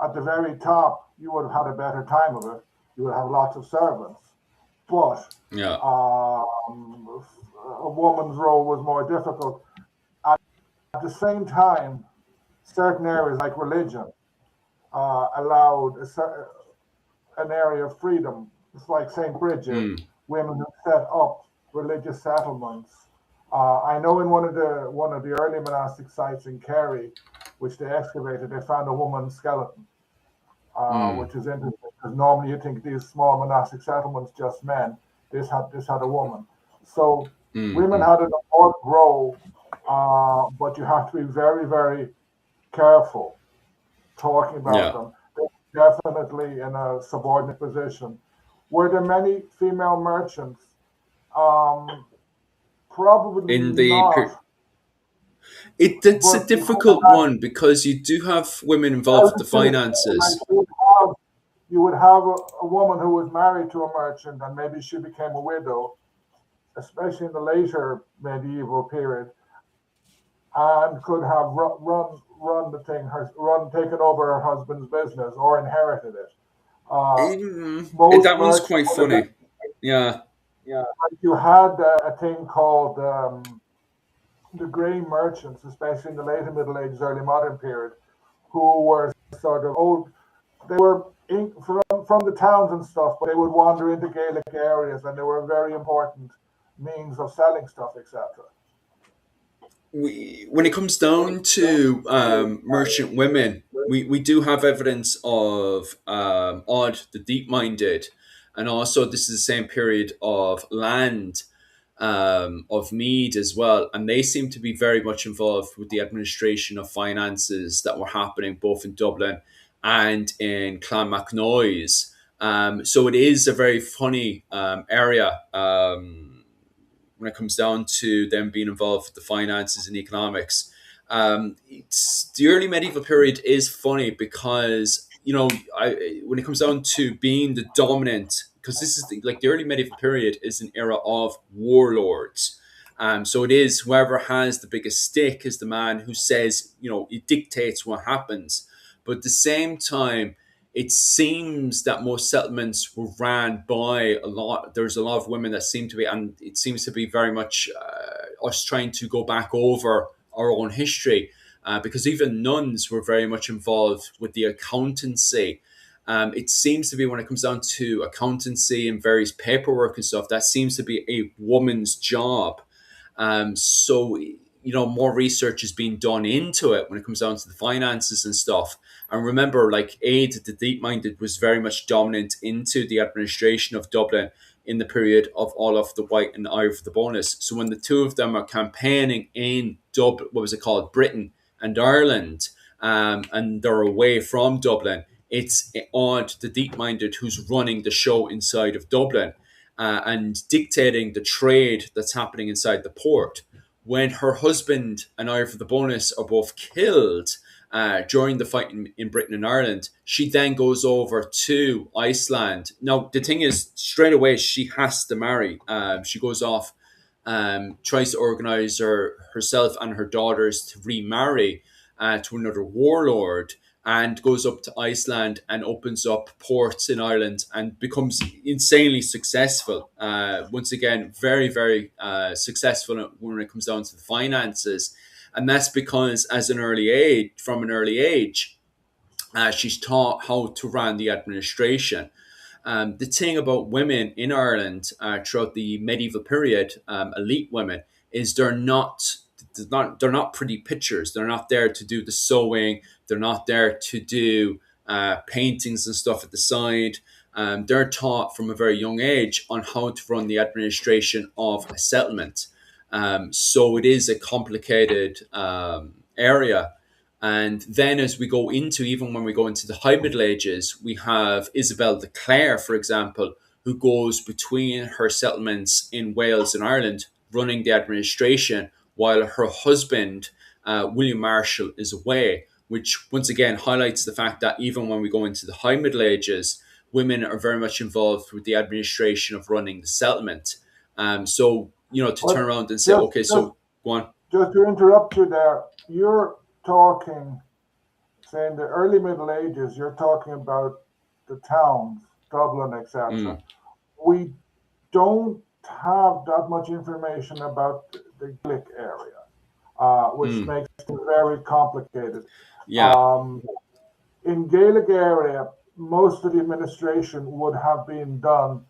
at the very top, you would have had a better time of it. You would have lots of servants. But a woman's role was more difficult. At the same time, certain areas like religion allowed an area of freedom. It's like St. Bridget, women who set up religious settlements. I know in one of the early monastic sites in Kerry, which they excavated, they found a woman's skeleton, which is interesting, because normally you think these small monastic settlements just men. This had a woman. So women had an important role, but you have to be very, very careful talking about them. They're definitely in a subordinate position. Were there many female merchants? Probably in the not. It's a difficult one, because you do have women involved with the finances. You would have a woman who was married to a merchant, and maybe she became a widow, especially in the later medieval period, and could have taken over her husband's business or inherited it. That one's quite funny. Yeah. You had a thing called the grey merchants, especially in the later Middle Ages, early modern period, who were sort of old. They were from the towns and stuff, but they would wander into Gaelic areas, and they were a very important means of selling stuff, etc. When it comes down to merchant women, we do have evidence of Odd the Deep-Minded, and also this is the same period of land of Mead as well, and they seem to be very much involved with the administration of finances that were happening both in Dublin and in Clonmacnoise. So it is a very funny area when it comes down to them being involved with the finances and economics. The early medieval period is funny because, when it comes down to being the dominant, because this is the early medieval period is an era of warlords. So it is whoever has the biggest stick is the man who says, it dictates what happens. But at the same time, it seems that most settlements were ran by there's a lot of women that seem to be, and it seems to be very much us trying to go back over our own history, because even nuns were very much involved with the accountancy. It seems to be, when it comes down to accountancy and various paperwork and stuff, that seems to be a woman's job. So, more research is being done into it when it comes down to the finances and stuff. And remember, like, Aid the Deep-Minded was very much dominant into the administration of Dublin in the period of Olaf the White and Ive the Bonus. So when the two of them are campaigning in Dublin, what was it called, Britain and Ireland, and they're away from Dublin, it's Aud the Deep-Minded who's running the show inside of Dublin, and dictating the trade that's happening inside the port. When her husband and Ive the Bonus are both killed during the fight in Britain and Ireland, she then goes over to Iceland. Now, the thing is, straight away, she has to marry. She goes off, tries to organize herself and her daughters to remarry to another warlord, and goes up to Iceland and opens up ports in Ireland and becomes insanely successful. Once again, very, very successful when it comes down to the finances. And that's because from an early age, she's taught how to run the administration. The thing about women in Ireland throughout the medieval period, elite women, is they're not pretty pictures. They're not there to do the sewing. They're not there to do paintings and stuff at the side. They're taught from a very young age on how to run the administration of a settlement. So it is a complicated area. And then as we go into, even when we go into the High Middle Ages, we have Isabel de Clare, for example, who goes between her settlements in Wales and Ireland, running the administration, while her husband, William Marshall, is away, which once again highlights the fact that even when we go into the High Middle Ages, women are very much involved with the administration of running the settlement. So, to turn around and say, okay, so go on. Just to interrupt you there, you're talking, say, in the early Middle Ages, you're talking about the towns, Dublin, etc. We don't have that much information about the Gaelic area, which makes it very complicated. Yeah. In Gaelic area, most of the administration would have been done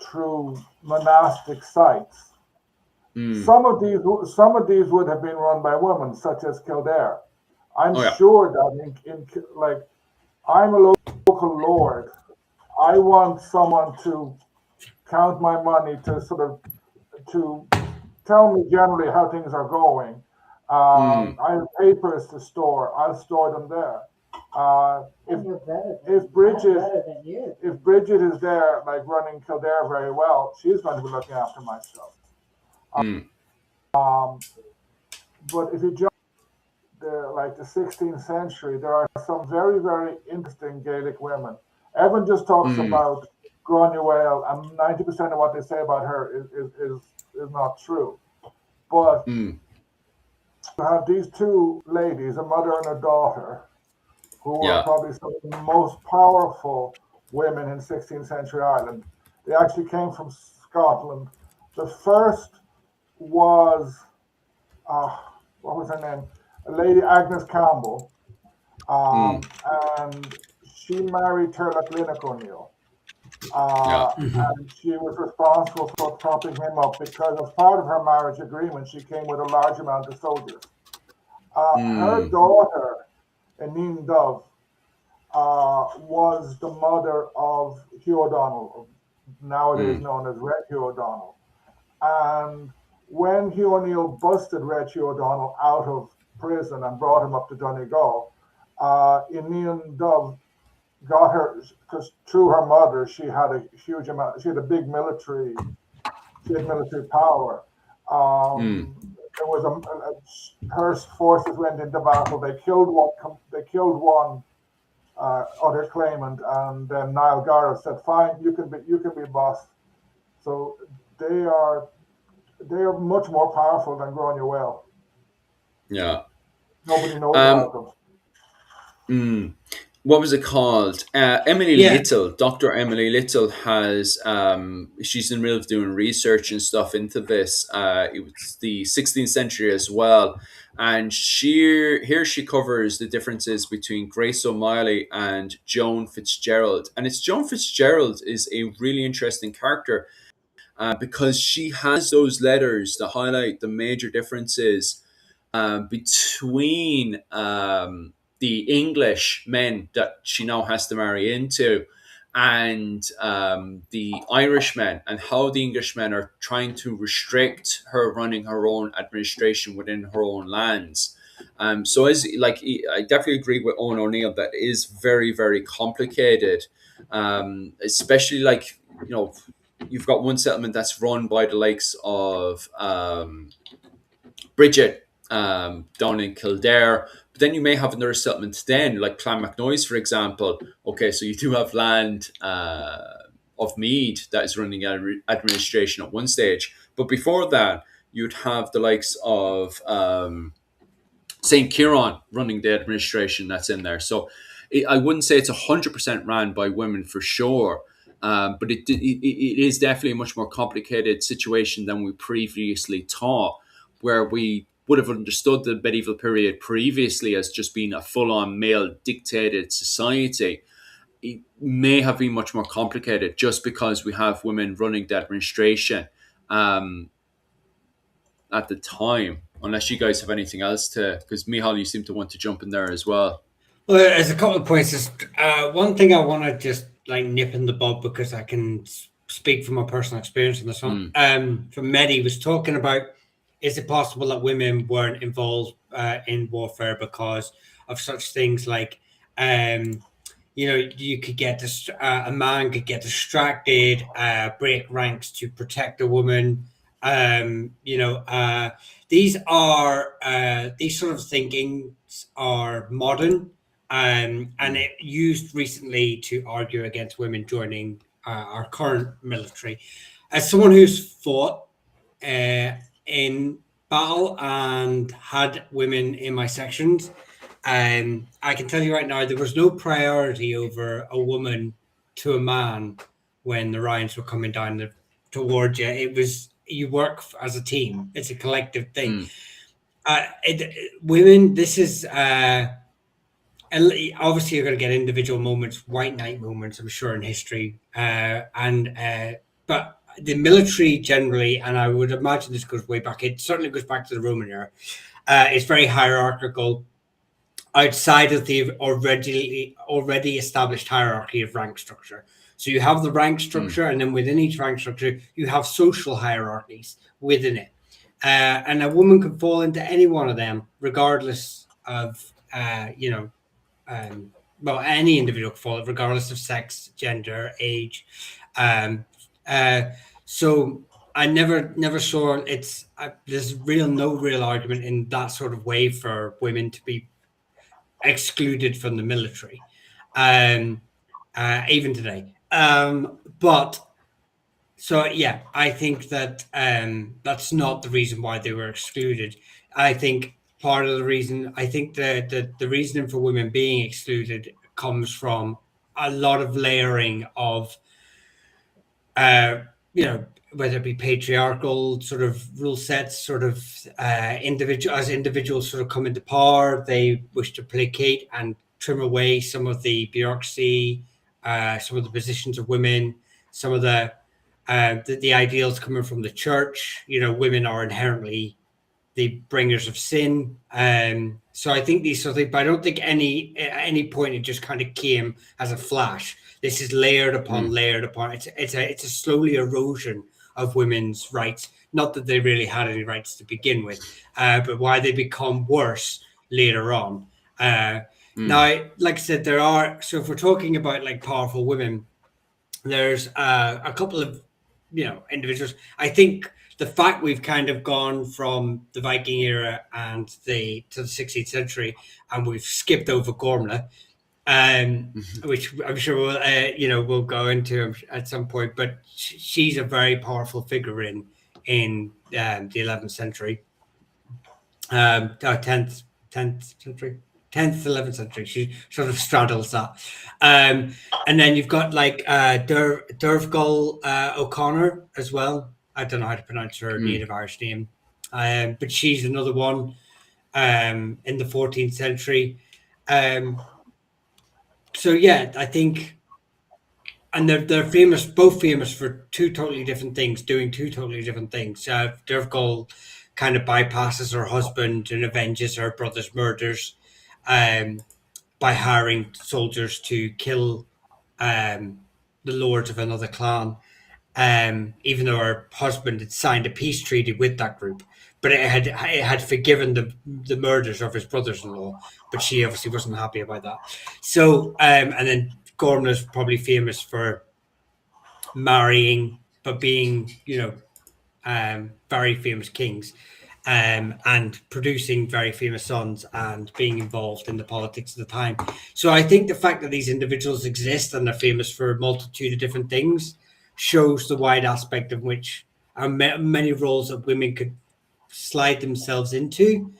through monastic sites. Some of these would have been run by women, such as Kildare. I'm sure that like, I'm a local lord. I want someone to count my money, to tell me generally how things are going. I have papers to store. I'll store them there. If Bridget is there, like, running Kildare very well, she's going to be looking after my stuff. But if you jump the 16th century, there are some very, very interesting Gaelic women. Everyone just talks about Cromwell, and 90% of what they say about her is not true. But you have these two ladies, a mother and a daughter, who are probably some of the most powerful women in 16th century Ireland. They actually came from Scotland. The first was, what was her name? Lady Agnes Campbell. And she married Turlough Linnock O'Neill. And she was responsible for propping him up, because as part of her marriage agreement, she came with a large amount of soldiers. Her daughter, Enine Dove, was the mother of Hugh O'Donnell, nowadays known as Red Hugh O'Donnell. And when Hugh O'Neill busted Red Hugh O'Donnell out of prison and brought him up to Donegal, Enine Dove got her, because through her mother, she had a huge amount, she had a big military power. There was her forces went into battle. They killed one other claimant, and then Niall Gareth said, "Fine, you can be boss." So they are they are much more powerful than growing your well. Yeah. Nobody knows Um, about them. what was it called? Emily Yeah. Little, Dr. Emily Little has, she's in the middle of doing research and stuff into this. It was the 16th century as well. And here she covers the differences between Grace O'Malley and Joan Fitzgerald. And it's Joan Fitzgerald is a really interesting character because she has those letters that highlight the major differences between the English men that she now has to marry into and the Irishmen, and how the Englishmen are trying to restrict her running her own administration within her own lands. So as like I definitely agree with Owen O'Neill that it is very, very complicated, especially like, you've got one settlement that's run by the likes of Bridget down in Kildare. But then you may have another settlement then, like Clonmacnoise, for example. Okay, so you do have land of Meath that is running administration at one stage. But before that, you'd have the likes of St. Kieran running the administration that's in there. So I wouldn't say it's 100% ran by women for sure. But it is definitely a much more complicated situation than we previously thought, where we would have understood the medieval period previously as just being a full-on male-dictated society. It may have been much more complicated just because we have women running the administration at the time. Unless you guys have anything else to, because Mihal, you seem to want to jump in there as well. Well, there's a couple of points. One thing I want to just like nip in the bud because I can speak from my personal experience on this one. From Mehdi was talking about, is it possible that women weren't involved in warfare because of such things like, you could get a man could get distracted, break ranks to protect a woman. These sort of thinkings are modern. And it used recently to argue against women joining our current military. As someone who's fought in battle and had women in my sections, I can tell you right now, there was no priority over a woman to a man when the Ryans were coming down towards you. It was, you work as a team. It's a collective thing. Women, this is... obviously, you're going to get individual moments, white knight moments, I'm sure, in history, but the military generally, and I would imagine this goes way back. It certainly goes back to the Roman era. It's very hierarchical, outside of the already established hierarchy of rank structure. So you have the rank structure, and then within each rank structure, you have social hierarchies within it, and a woman can fall into any one of them, regardless of any individual can fall, regardless of sex, gender, age. So I never saw there's no real argument in that sort of way for women to be excluded from the military, even today. But so yeah, I think that that's not the reason why they were excluded. I think part of the reason, the reasoning for women being excluded comes from a lot of layering of, whether it be patriarchal sort of rule sets, sort of individuals sort of come into power, they wish to placate and trim away some of the bureaucracy, some of the positions of women, some of the ideals coming from the church. Women are inherently the bringers of sin. So I think these sort of things, but I don't think at any point it just kind of came as a flash. This is layered upon layered upon. It's a slowly erosion of women's rights. Not that they really had any rights to begin with, but why they become worse later on. Now, like I said, so if we're talking about like powerful women, there's a couple of individuals. I think the fact we've kind of gone from the Viking era and to the 16th century, and we've skipped over Gormla, which I'm sure we'll go into at some point. But she's a very powerful figure in in the 11th century, 10th century, 10th, 11th century. She sort of straddles that. And then you've got like Dervgol O'Connor as well. I don't know how to pronounce her native Irish name, but she's another one in the 14th century. So yeah, I think, and they're famous, both famous for two totally different things, doing two totally different things. Dervgol kind of bypasses her husband and avenges her brother's murders by hiring soldiers to kill the lords of another clan, even though her husband had signed a peace treaty with that group. But it had forgiven the murders of his brothers-in-law, but she obviously wasn't happy about that. So and then Gordon is probably famous for marrying, but being very famous kings, and producing very famous sons and being involved in the politics of the time. So I think the fact that these individuals exist and they're famous for a multitude of different things shows the wide aspect of which many roles that women could slide themselves into.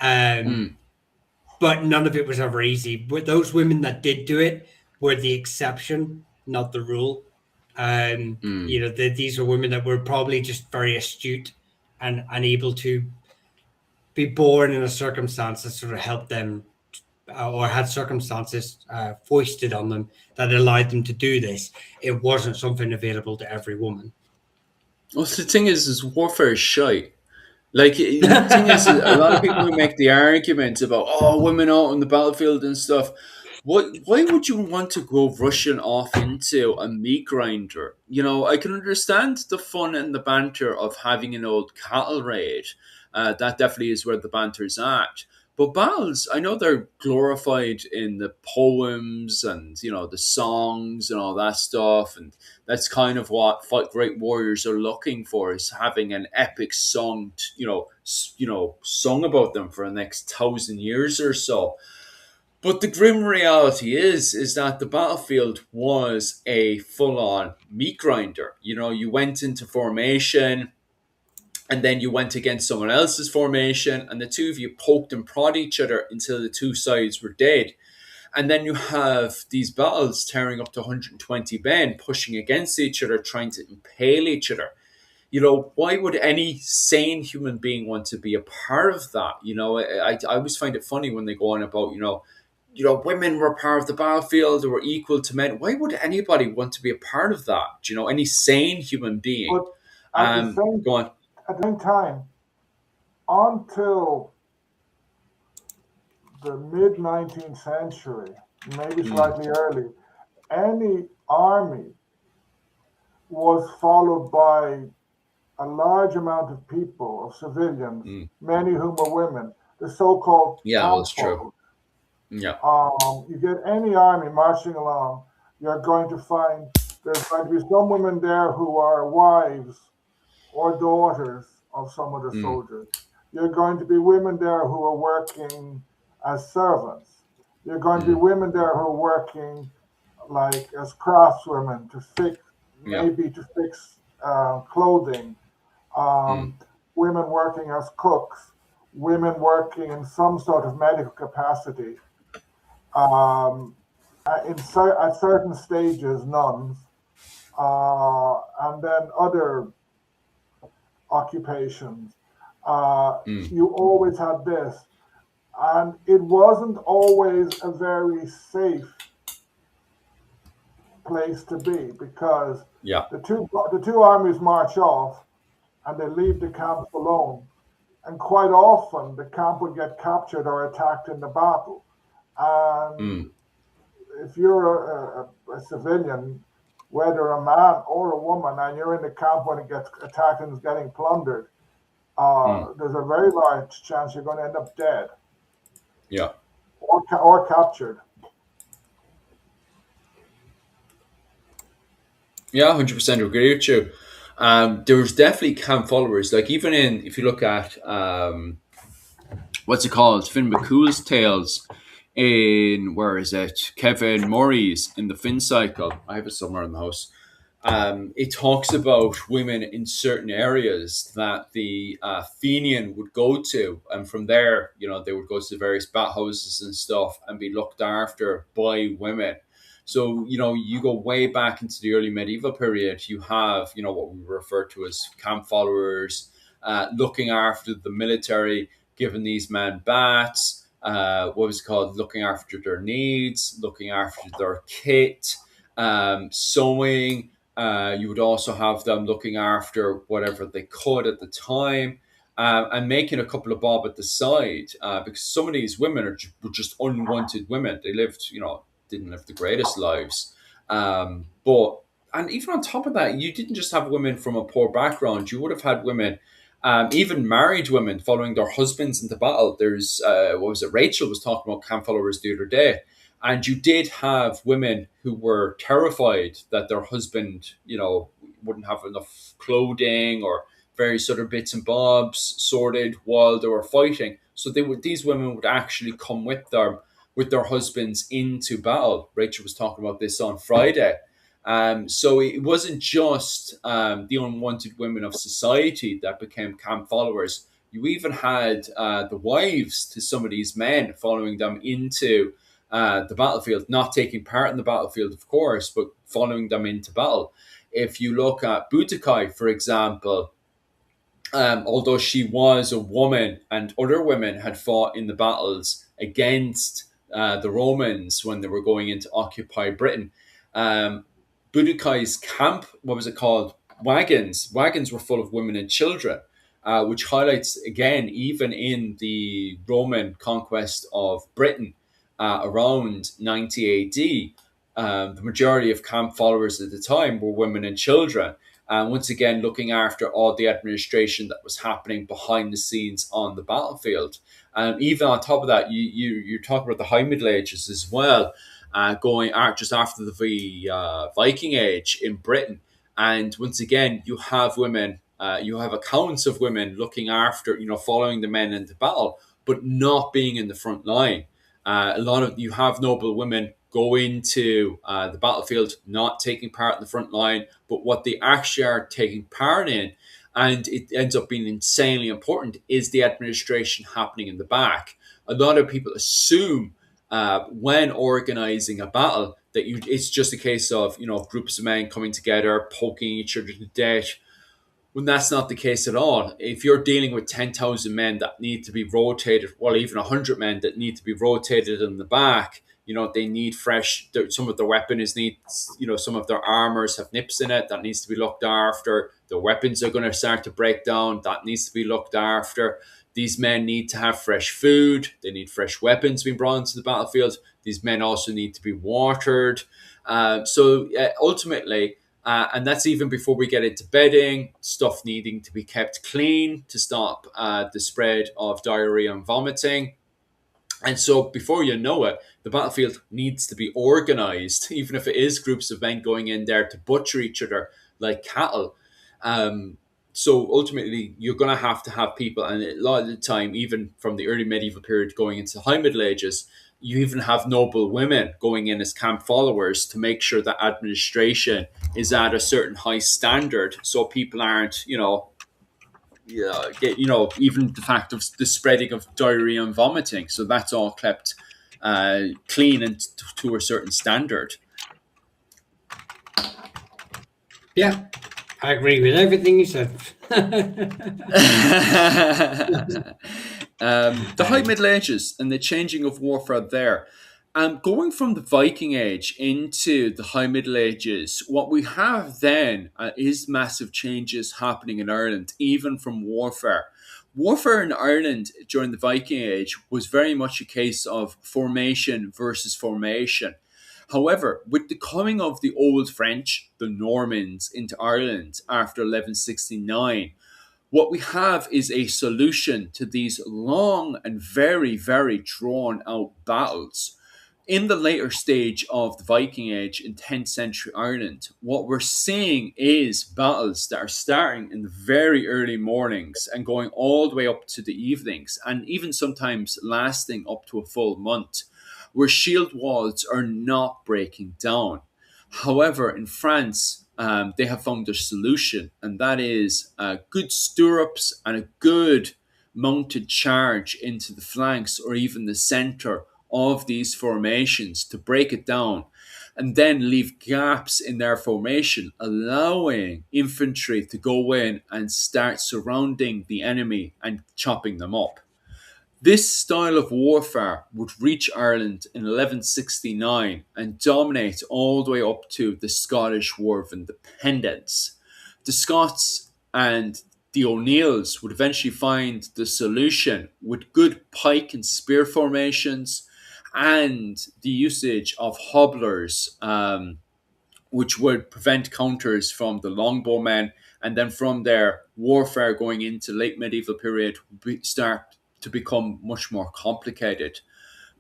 But none of it was ever easy. But those women that did do it were the exception, not the rule. These are women that were probably just very astute and able to be born in a circumstance that sort of helped them, or had circumstances foisted on them that allowed them to do this. It wasn't something available to every woman. Well, the thing is warfare is shite. Like, the thing is, a lot of people who make the argument about, women out on the battlefield and stuff, why would you want to go rushing off into a meat grinder? I can understand the fun and the banter of having an old cattle raid. That definitely is where the banter's at. But battles, I know they're glorified in the poems and, the songs and all that stuff. And that's kind of what great warriors are looking for, is having an epic song, sung about them for the next 1,000 years or so. But the grim reality is that the battlefield was a full-on meat grinder. You went into formation, and then you went against someone else's formation, and the two of you poked and prod each other until the two sides were dead. And then you have these battles tearing up to 120 men, pushing against each other, trying to impale each other. Why would any sane human being want to be a part of that? I always find it funny when they go on about, women were part of the battlefield, they were equal to men. Why would anybody want to be a part of that? Any sane human being? But at the same time, until the mid-19th century, maybe slightly early, any army was followed by a large amount of people, of civilians, many whom were women, the so-called that's true. Yeah. You get any army marching along, you're going to find there's going to be some women there who are wives or daughters of some of the soldiers. You're going to be women there who are working as servants. You're going to be women there who are working like as craftswomen to fix, maybe to fix clothing. Women working as cooks. Women working in some sort of medical capacity. At certain stages, nuns, and then other occupations. You always had this, and it wasn't always a very safe place to be, because the two armies march off and they leave the camp alone, and quite often the camp would get captured or attacked in the battle. And if you're a civilian, whether a man or a woman, and you're in the camp when it gets attacked and is getting plundered, there's a very large chance you're going to end up dead. Yeah. Or captured. Yeah, 100% agree with you. There's definitely camp followers. Like, even if you look at what's it called, Finn McCool's tales in, where is it, Kevin Murray's in the Finn Cycle. I have it somewhere in the house. it talks about women in certain areas that the Fenian would go to, and from there, they would go to the various bathhouses and stuff and be looked after by women. So, you go way back into the early medieval period, you have, what we refer to as camp followers, looking after the military, giving these men baths, what was it called, looking after their needs, looking after their kit, sewing. You would also have them looking after whatever they could at the time, and making a couple of bob at the side, because some of these women were just unwanted women. They lived, didn't live the greatest lives. But and even on top of that, you didn't just have women from a poor background. You would have had women, even married women, following their husbands into battle. There's what was it? Rachel was talking about camp followers the other day, and you did have women who were terrified that their husband, wouldn't have enough clothing or various other bits and bobs sorted while they were fighting. So these women would actually come with their husbands into battle. Rachel was talking about this on Friday. So it wasn't just the unwanted women of society that became camp followers. You even had the wives to some of these men following them into the battlefield, not taking part in the battlefield, of course, but following them into battle. If you look at Boudica, for example, although she was a woman and other women had fought in the battles against the Romans when they were going into occupy Britain, Boudicca's camp, what was it called? Wagons. Wagons were full of women and children, which highlights, again, even in the Roman conquest of Britain around 90 AD, the majority of camp followers at the time were women and children. And once again, looking after all the administration that was happening behind the scenes on the battlefield. And even on top of that, you talk about the High Middle Ages as well, going just after the Viking Age in Britain. And once again, you have women, you have accounts of women looking after, following the men into battle, but not being in the front line. You have noble women go into the battlefield, not taking part in the front line, but what they actually are taking part in, and it ends up being insanely important, is the administration happening in the back. A lot of people assume when organizing a battle that it's just a case of groups of men coming together, poking each other to death, when that's not the case at all. If you're dealing with 10,000 men that need to be rotated, well, even 100 men that need to be rotated in the back, they need fresh, some of their weapons need, some of their armors have nips in it, that needs to be looked after. The weapons are going to start to break down, that needs to be looked after. These men need to have fresh food, they need fresh weapons being brought into the battlefield. These men also need to be watered. Ultimately, and that's even before we get into bedding, stuff needing to be kept clean to stop the spread of diarrhea and vomiting. And so before you know it, the battlefield needs to be organized, even if it is groups of men going in there to butcher each other like cattle. So ultimately, you're going to have people, and a lot of the time, even from the early medieval period going into the High Middle Ages, you even have noble women going in as camp followers to make sure that administration is at a certain high standard, so people aren't, even the fact of the spreading of diarrhea and vomiting. So that's all kept clean and to a certain standard. Yeah, I agree with everything you said. The High Middle Ages and the changing of warfare there. Going from the Viking Age into the High Middle Ages, what we have then is massive changes happening in Ireland, even from warfare. Warfare in Ireland during the Viking Age was very much a case of formation versus formation. However, with the coming of the Old French, the Normans, into Ireland after 1169, what we have is a solution to these long and very, very drawn out battles. In the later stage of the Viking Age in 10th century Ireland, what we're seeing is battles that are starting in the very early mornings and going all the way up to the evenings, and even sometimes lasting up to a full month, where shield walls are not breaking down. However, in France, they have found a solution, and that is good stirrups and a good mounted charge into the flanks or even the center of these formations to break it down and then leave gaps in their formation, allowing infantry to go in and start surrounding the enemy and chopping them up. This style of warfare would reach Ireland in 1169 and dominate all the way up to the Scottish War of Independence. The Scots and the O'Neills would eventually find the solution with good pike and spear formations and the usage of hobblers, which would prevent counters from the longbowmen. And then from there, warfare going into late medieval period would start to become much more complicated.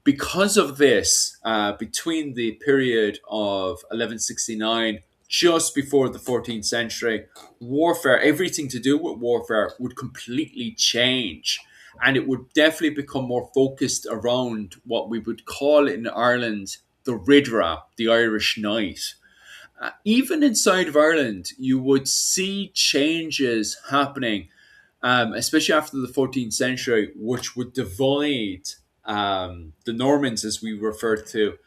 Because of this, between the period of 1169, just before the 14th century, warfare, everything to do with warfare would completely change. And it would definitely become more focused around what we would call in Ireland the Ridra, the Irish Knight. Even inside of Ireland, you would see changes happening, especially after the 14th century, which would divide the Normans, as we refer to,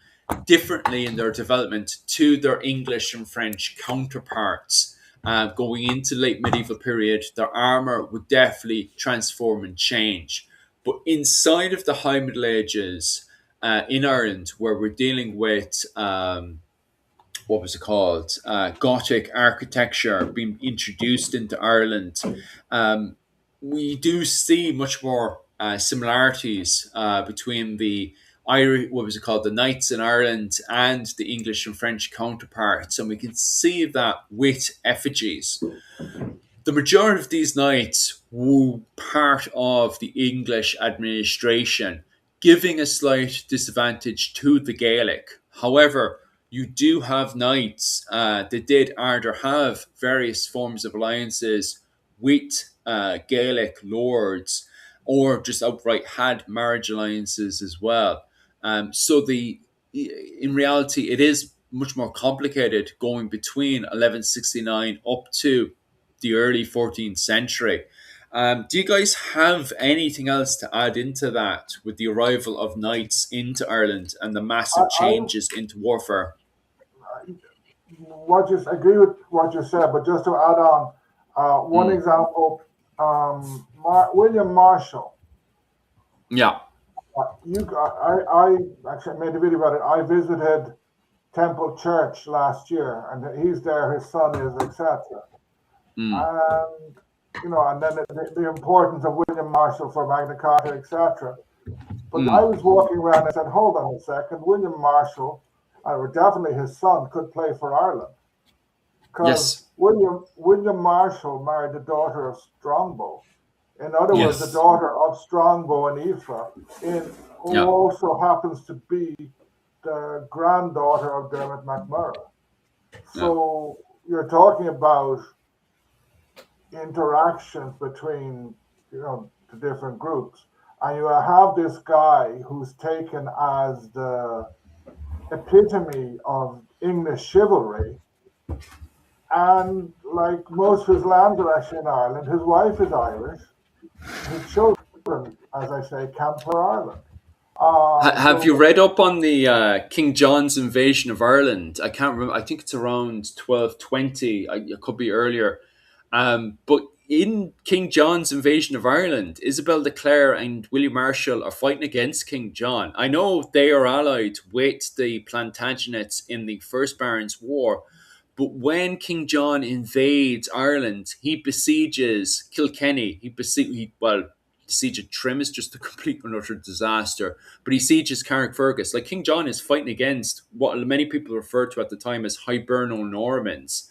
differently in their development to their English and French counterparts. Going into late medieval period, their armour would definitely transform and change. But inside of the High Middle Ages in Ireland, where we're dealing with what was it called? Gothic architecture being introduced into Ireland. We do see much more similarities between the Irish, what was it called, the Knights in Ireland and the English and French counterparts, and we can see that with effigies. The majority of these knights were part of the English administration, giving a slight disadvantage to the Gaelic. However, you do have knights that did either have various forms of alliances with Gaelic lords or just outright had marriage alliances as well. In reality, it is much more complicated going between 1169 up to the early 14th century. Do you guys have anything else to add into that with the arrival of knights into Ireland and the massive changes into warfare? Agree with what you said, but just to add on, one example, William Marshall. Yeah. I actually made a video about it. I visited Temple Church last year, and he's there. His son is, etc. And and then the importance of William Marshall for Magna Carta, etc. But I was walking around and I said, hold on a second, William Marshall, or definitely his son, could play for Ireland. Because William Marshall married the daughter of Strongbow. In other words, the daughter of Strongbow and Aoife, who also happens to be the granddaughter of Dermot MacMurrough. So you're talking about interactions between the different groups, and you have this guy who's taken as the epitome of English chivalry, and like most of his lands are actually in Ireland. His wife is Irish. His children, as I say, camp for Ireland. Have you read up on the King John's invasion of Ireland? I can't remember. I think it's around 1220. It could be earlier. But in King John's invasion of Ireland, Isabel de Clare and William Marshall are fighting against King John. I know they are allied with the Plantagenets in the First Barons' War, but when King John invades Ireland, he besieges Kilkenny. The siege of Trim is just a complete and utter disaster. But he sieges Carrickfergus. Like, King John is fighting against what many people refer to at the time as Hiberno-Normans.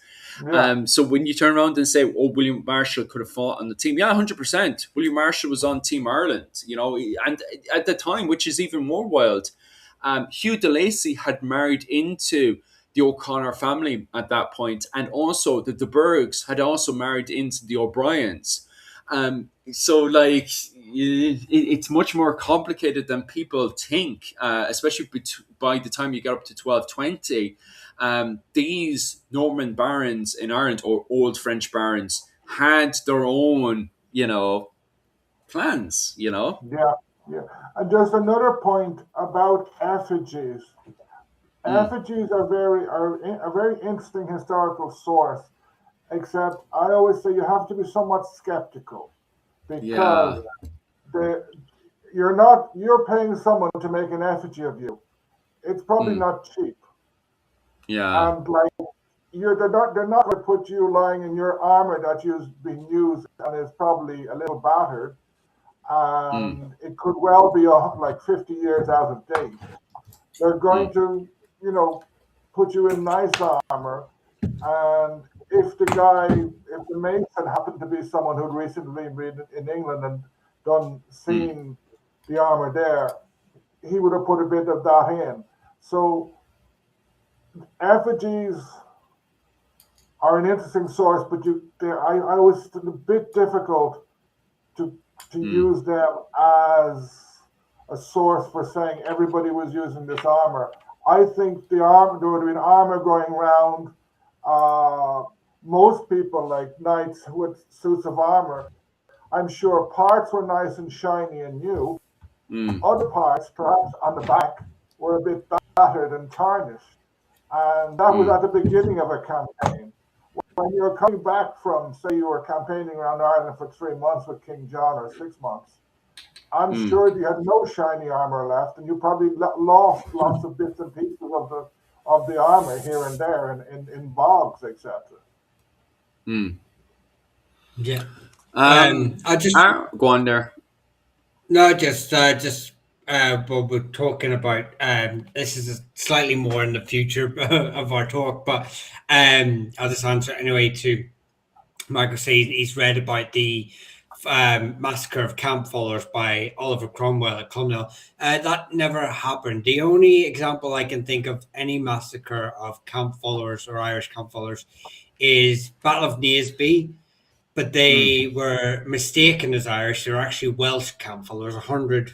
So when you turn around and say, William Marshall could have fought on the team, 100%. William Marshall was on Team Ireland, and at the time, which is even more wild, Hugh de Lacy had married into the O'Connor family at that point, and also the de Burghs had also married into the O'Briens. So like it's much more complicated than people think, especially by the time you get up to 1220. These Norman barons in Ireland, or old French barons, had their own, plans. Yeah, yeah. And there's another point about effigies. Mm, Effigies are a very interesting historical source. Except I always say you have to be somewhat skeptical yeah. because the you're paying someone to make an effigy of you. It's probably Mm, not cheap, yeah. and like they're not going to put you lying in your armor that you've been used and is probably a little battered, Mm, and it could well be like 50 years out of date. They're going mm, to, put you in nice armor. And if the mason happened to be someone who'd recently been in England and mm, seen the armor there, he would have put a bit of that in. So effigies are an interesting source, but I was a bit difficult to mm, use them as a source for saying everybody was using this armor. I think there would have been armor going around. Uh, Most people, like knights with suits of armor, I'm sure parts were nice and shiny and new. mm, Other parts, perhaps on the back, were a bit battered and tarnished. And that was mm, at the beginning of a campaign. When you're coming back from, say, you were campaigning around Ireland for 3 months with King John or 6 months, I'm mm. sure you had no shiny armor left, and you probably lost lots of bits and pieces of the armor here and there in bogs, etc. Mm. Yeah. Um, I just Go on there. no, just what we're talking about. This is slightly more in the future of our talk, but I'll just answer anyway. To Michael say he's read about the massacre of camp followers by Oliver Cromwell at Cromwell. That never happened. The only example I can think of any massacre of camp followers or Irish camp followers is Battle of Naseby, but Mm, they were mistaken as Irish. They were actually Welsh camp followers. 100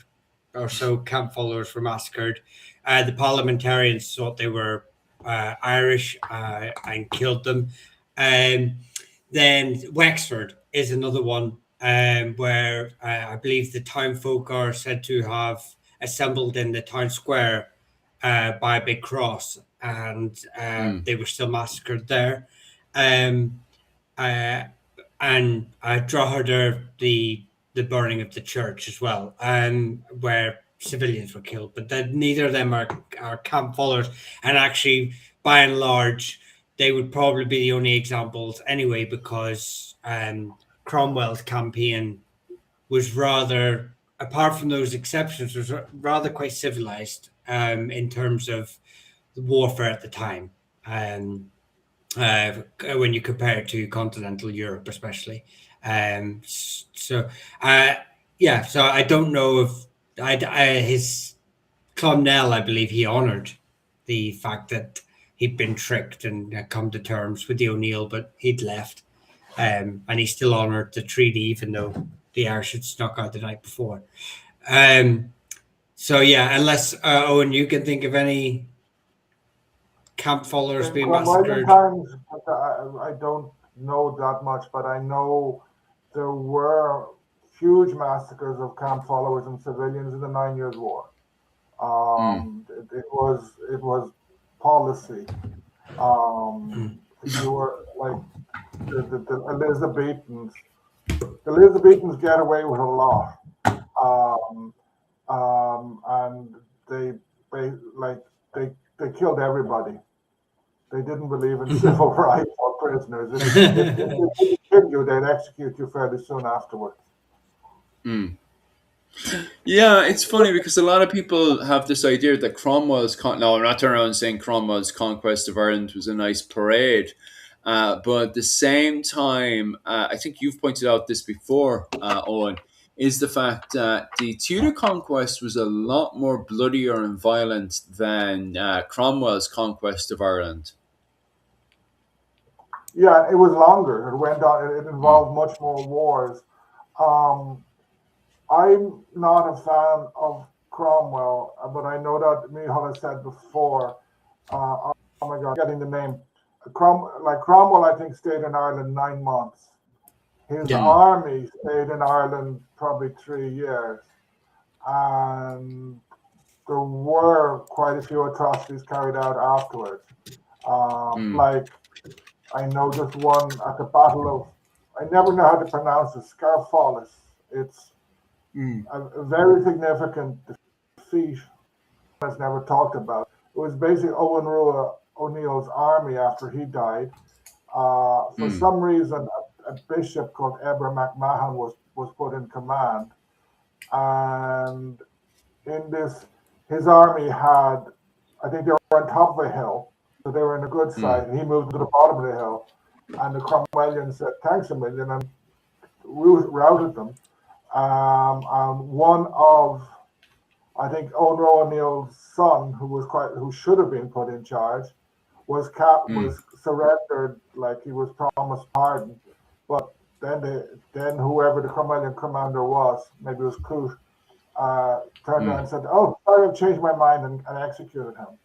or so camp followers were massacred. The parliamentarians thought they were Irish and killed them. Um, then Wexford is another one where I believe the town folk are said to have assembled in the town square by a big cross, and mm, they were still massacred there. Um, uh, and Drogheda, the burning of the church as well, where civilians were killed. But that neither of them are camp followers, and actually, by and large, they would probably be the only examples anyway, because Cromwell's campaign was rather, apart from those exceptions, was rather quite civilized in terms of warfare at the time. Um, when you compare it to continental Europe, especially. So, uh, yeah, so I don't know if his Clonmel, I believe he honoured the fact that he'd been tricked and come to terms with the O'Neill, but he'd left. And he still honoured the treaty, even though the Irish had snuck out the night before. Um, so, yeah, unless, Owen, you can think of any camp followers In being Cromwellian massacred. times, I don't know that much, but I know there were huge massacres of camp followers and civilians in the 9 Years' War. mm, It was policy. You were like the Elizabethans. The Elizabethans get away with a lot, um, and they like they killed everybody. They didn't believe in civil rights or prisoners. If they didn't kill you, they'd execute you fairly soon afterwards. mm. Yeah, it's funny because a lot of people have this idea that no, I'm not turning around saying Cromwell's conquest of Ireland was a nice parade. But at the same time, I think you've pointed out this before, Owen, is the fact that the Tudor conquest was a lot more bloodier and violent than Cromwell's conquest of Ireland. Yeah, it was longer. It went on. It Mm, involved much more wars. Um, I'm not a fan of Cromwell, but I know that Michal has said before. Oh my God, getting the name. Cromwell, I think stayed in Ireland 9 months. His Yeah. army stayed in Ireland probably 3 years, and there were quite a few atrocities carried out afterwards. Like I know just one at the Battle of, I never know how to pronounce it, Scarfolis. It's a very significant defeat that's never talked about. It was basically Owen Rua O'Neill's army after he died. For some reason, a bishop called Eber MacMahon was put in command, and in this, his army had, I think they were on top of a hill, so they were in a good side. And he moved to the bottom of the hill, and the Cromwellians said, "Thanks a million," and routed them. One of, I think, Owen O'Neill's son, who should have been put in charge, was surrendered, like he was promised pardon. But then whoever the Cromwellian commander was, maybe it was Coote, turned around and said, "Oh, sorry, I've changed my mind," and executed him.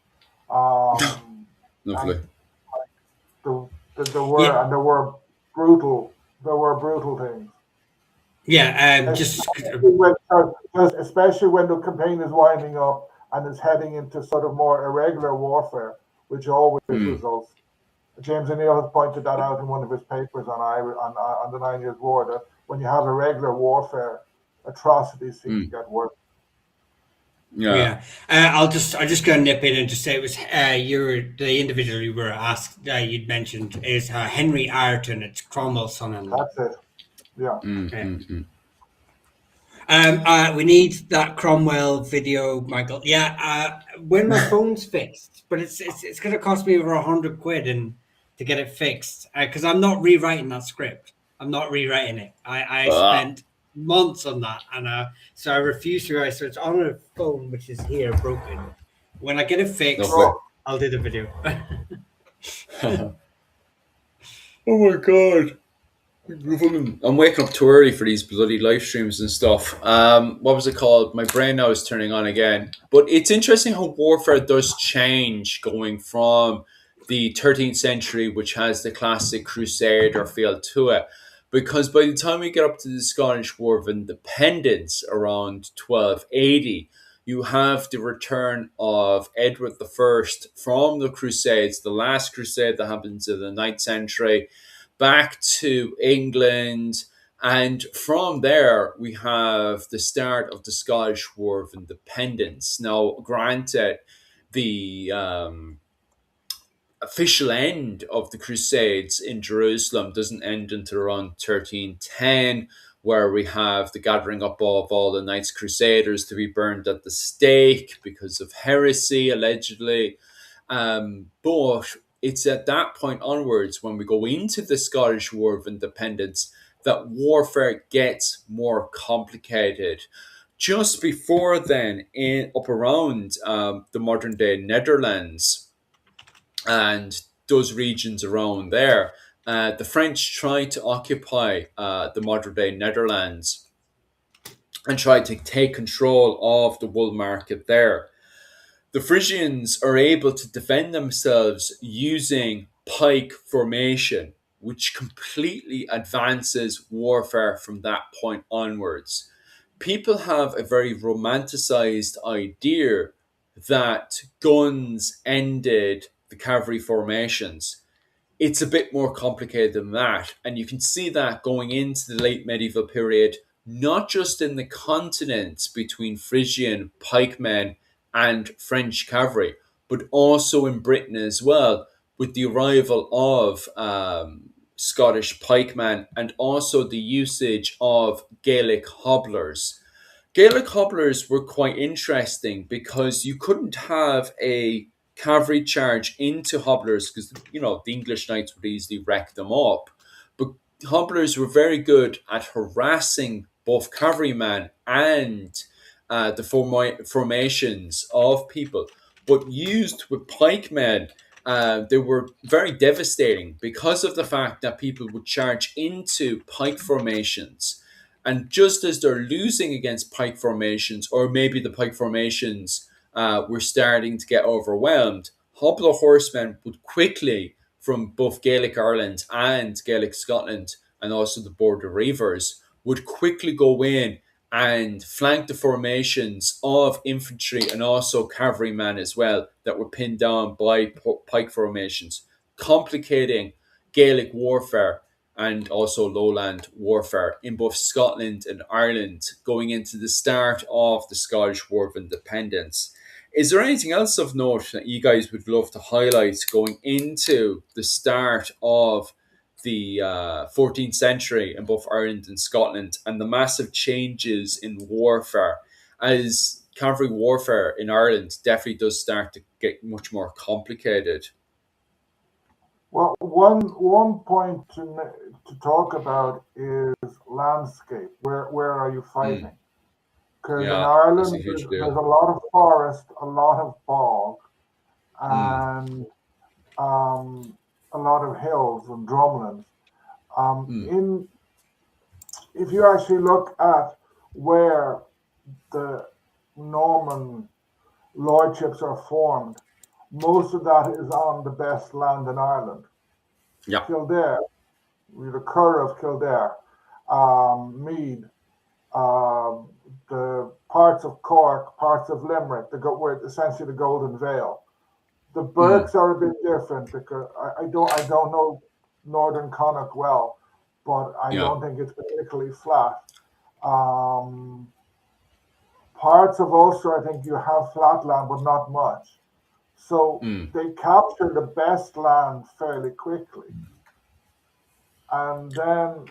Lovely. There were brutal things. Yeah, Especially when the campaign is winding up and is heading into sort of more irregular warfare, which always results. James O'Neill has pointed that out in one of his papers on the 9 Years' War, that when you have irregular warfare, atrocities seem to get worse. Yeah. I'm just going to nip in and just say it was the individual you were asked, you'd mentioned is Henry Ireton. It's Cromwell's son-in-law. That's it. Yeah. We need that Cromwell video, Michael. Yeah. When my phone's fixed, but it's going to cost me over £100 and to get it fixed because I'm not rewriting that script. I'm not rewriting it. I spent months on that, and so I refuse to write. So it's on a phone which is here broken. When I get it fixed, I'll do the video. Oh my God. I'm waking up too early for these bloody live streams and stuff. What was it called? My brain now is turning on again. But it's interesting how warfare does change going from the 13th century, which has the classic Crusader feel to it. Because by the time we get up to the Scottish War of Independence around 1280, you have the return of Edward I from the Crusades, the last crusade that happens in the 9th century, back to England. And from there, we have the start of the Scottish War of Independence. Now, granted, the official end of the Crusades in Jerusalem doesn't end until around 1310, where we have the gathering up of all the Knights Crusaders to be burned at the stake because of heresy, allegedly. But it's at that point onwards, when we go into the Scottish War of Independence, that warfare gets more complicated. Just before then, up around the modern day Netherlands and those regions around there, the French tried to occupy the modern day Netherlands and tried to take control of the wool market there. The Frisians are able to defend themselves using pike formation, which completely advances warfare from that point onwards. People have a very romanticized idea that guns ended the cavalry formations. It's a bit more complicated than that, and you can see that going into the late medieval period, not just in the continent between Frisian pikemen and French cavalry, but also in Britain as well, with the arrival of Scottish pikemen and also the usage of Gaelic hobblers. Gaelic hobblers were quite interesting because you couldn't have a cavalry charge into hobblers because, the English knights would easily wreck them up. But hobblers were very good at harassing both cavalrymen and the formations of people. But used with pikemen, they were very devastating because of the fact that people would charge into pike formations. And just as they're losing against pike formations, or maybe the pike formations were starting to get overwhelmed, Hoblo horsemen would quickly, from both Gaelic Ireland and Gaelic Scotland, and also the Border Reivers, would quickly go in and flank the formations of infantry and also cavalrymen as well that were pinned down by pike formations, complicating Gaelic warfare and also lowland warfare in both Scotland and Ireland going into the start of the Scottish War of Independence. Is there anything else of note that you guys would love to highlight going into the start of the 14th century in both Ireland and Scotland and the massive changes in warfare as cavalry warfare in Ireland definitely does start to get much more complicated? Well, one point to talk about is landscape. Where are you fighting? Because in Yeah, that's a Ireland, huge there's deal. a lot of forest, a lot of bog, Mm, and a lot of hills and drumlins. mm, In If you actually look at where the Norman lordships are formed, most of that is on the best land in Ireland. yeah. Kildare, the Curragh of Kildare, Meath, the parts of Cork, parts of Limerick, where essentially the Golden Vale. The Mm, Berks are a bit different because I don't know Northern Connacht well, but I yeah. don't think it's particularly flat. Um, Parts of Ulster, I think you have flat land, but not much. So Mm, they capture the best land fairly quickly, and then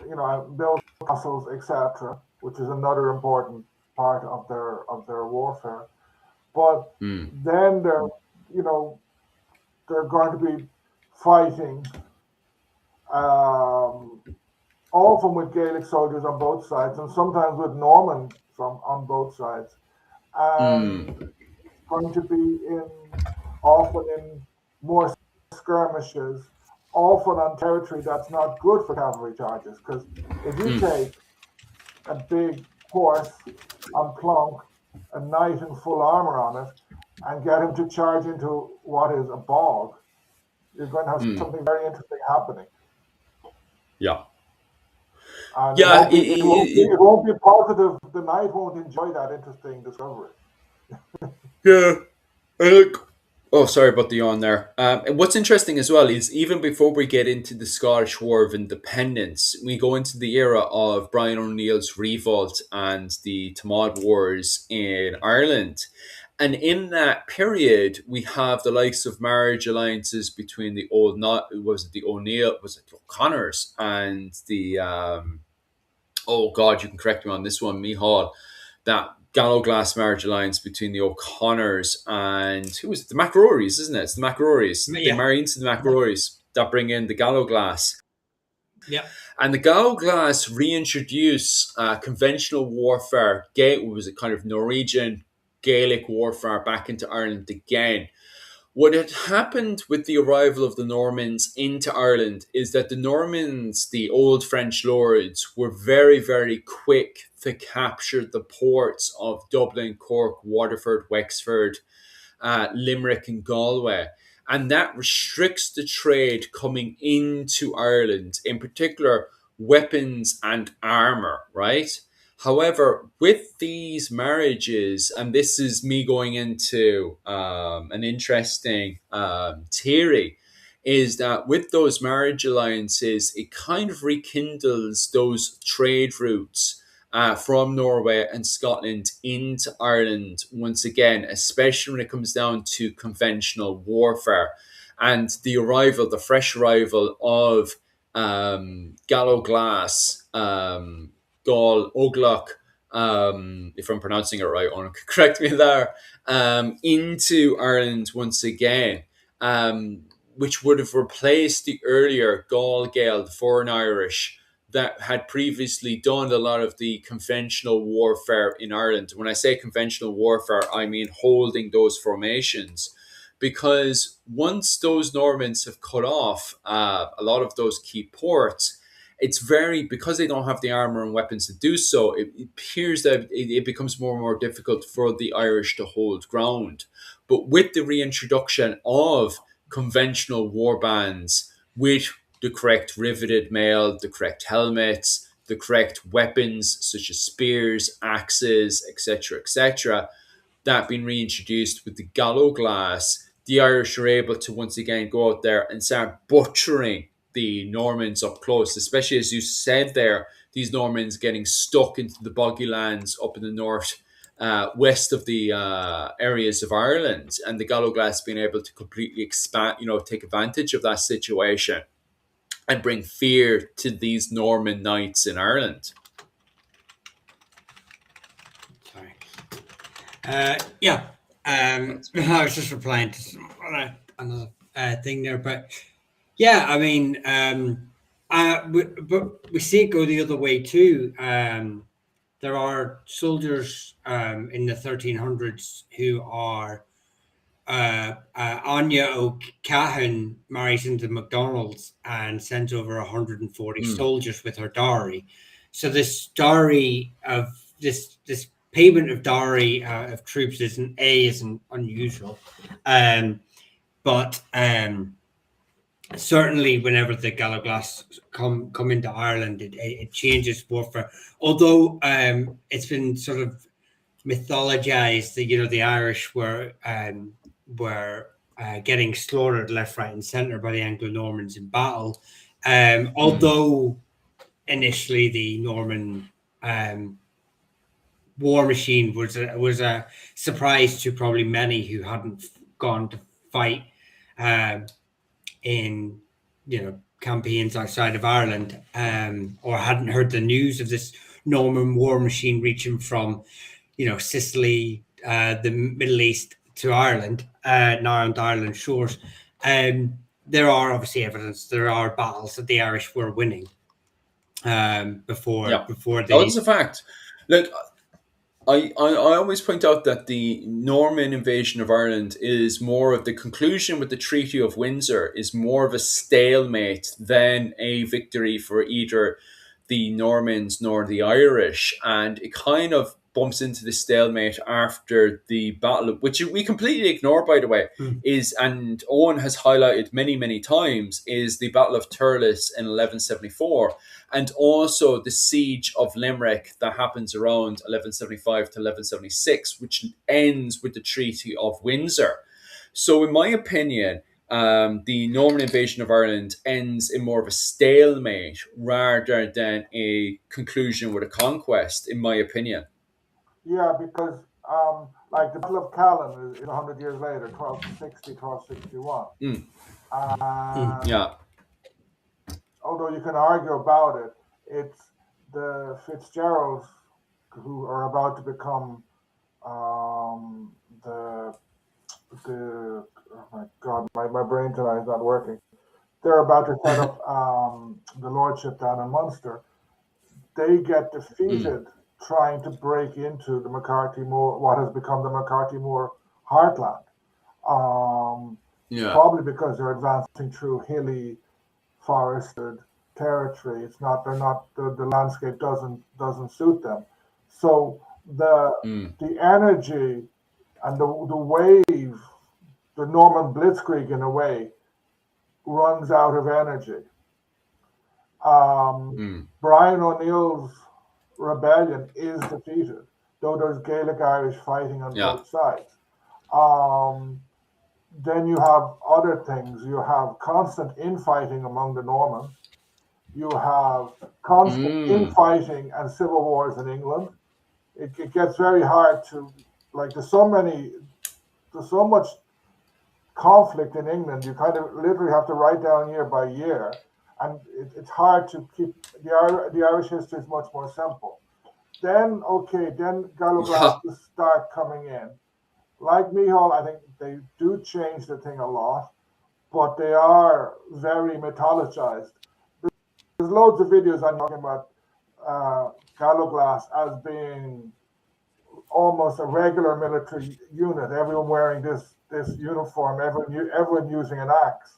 build castles, etc., which is another important part of their warfare. But mm, then you know they're going to be fighting, um, often with Gaelic soldiers on both sides, and sometimes with Norman from on both sides, and mm, going to be often in more skirmishes, often on territory that's not good for cavalry charges. Because if you mm, take a big horse on plonk, a knight in full armor on it, and get him to charge into what is a bog, you're going to have mm, something very interesting happening. yeah. And it Yeah. won't be it won't be positive. The knight won't enjoy that interesting discovery. Yeah. Oh, sorry about the yawn there. And what's interesting as well is even before we get into the Scottish War of Independence, we go into the era of Brian O'Neill's revolt and the Tamad Wars in Ireland. And in that period, we have the likes of marriage alliances between the the O'Neill, was it the O'Connors and the oh God, you can correct me on this one, Mihal, that Galloglass marriage alliance between the O'Connors and who was it? The McRorys, isn't it? It's the McRorys. They Yeah, marry into the McRorys that bring in the Galloglass. yeah, And the Galloglass reintroduce conventional warfare. Was a kind of Norwegian Gaelic warfare back into Ireland again. What had happened with the arrival of the Normans into Ireland is that the Normans, the old French lords, were very, very quick to capture the ports of Dublin, Cork, Waterford, Wexford, Limerick, and Galway. And that restricts the trade coming into Ireland, in particular, weapons and armour, right? However, with these marriages, and this is me going into an interesting theory, is that with those marriage alliances, it kind of rekindles those trade routes from Norway and Scotland into Ireland once again, especially when it comes down to conventional warfare. And the fresh arrival of Galloglass, Gall Oglach, if I'm pronouncing it right, on correct me there, into Ireland once again, which would have replaced the earlier Gall Gael, the foreign Irish, that had previously done a lot of the conventional warfare in Ireland. When I say conventional warfare, I mean holding those formations. Because once those Normans have cut off a lot of those key ports, it's very, because they don't have the armor and weapons to do so, it appears that it becomes more and more difficult for the Irish to hold ground. But with the reintroduction of conventional war bands with the correct riveted mail, the correct helmets, the correct weapons such as spears, axes, etc., that being reintroduced with the Galloglass, the Irish are able to once again go out there and start butchering the Normans up close, especially as you said there, these Normans getting stuck into the boggy lands up in the north, west of the areas of Ireland, and the Galloglass being able to completely expand, take advantage of that situation and bring fear to these Norman knights in Ireland. Sorry. Yeah. I was just replying to another thing there, but yeah, I mean, but we see it go the other way too. There are soldiers in the 1300s who are Anya O'Cahan marries into McDonald's and sends over 140 soldiers with her dowry. So this dowry of this payment of dowry of troops isn't unusual, but certainly whenever the Galloglass come into Ireland, it changes warfare. Although it's been sort of mythologized that the Irish were getting slaughtered left, right, and center by the Anglo-Normans in battle. Although initially the Norman war machine was a surprise to probably many who hadn't gone to fight in campaigns outside of Ireland, or hadn't heard the news of this Norman war machine reaching from Sicily, the Middle East to Ireland, now on the Ireland shores. There are obviously evidence. There are battles that the Irish were winning before the. That's a fact. Look, I always point out that the Norman invasion of Ireland is more of the conclusion with the Treaty of Windsor is more of a stalemate than a victory for either the Normans nor the Irish, and it kind of bumps into the stalemate after the battle, which we completely ignore, by the way, and Owen has highlighted many times, is the Battle of Thurles in 1174, and also the siege of Limerick that happens around 1175 to 1176, which ends with the Treaty of Windsor. So in my opinion, the Norman invasion of Ireland ends in more of a stalemate rather than a conclusion with a conquest, in my opinion. Yeah, because like the Battle of Callan is 100 years later, 1260, 1261. Yeah. Although you can argue about it, it's the Fitzgeralds who are about to become the oh my God, my brain tonight is not working. They're about to set up the lordship down in Munster. They get defeated trying to break into the McCarthy Moor, what has become the McCarthy Moor heartland. Probably because they're advancing through hilly, forested territory. The landscape doesn't suit them. So the energy and the wave, the Norman Blitzkrieg in a way, runs out of energy. Brian O'Neill's rebellion is defeated, though there's Gaelic Irish fighting on both sides. Then you have other things. You have constant infighting among the Normans. You have constant infighting and civil wars in England. It gets very hard to, like, there's so much conflict in England. You kind of literally have to write down year by year, and it's hard to keep. The Irish history is much more simple. Then Galloglass start coming in. Like Micheál, I think they do change the thing a lot, but they are very mythologized. There's loads of videos I'm talking about Galloglass as being almost a regular military unit, everyone wearing this uniform, everyone using an axe.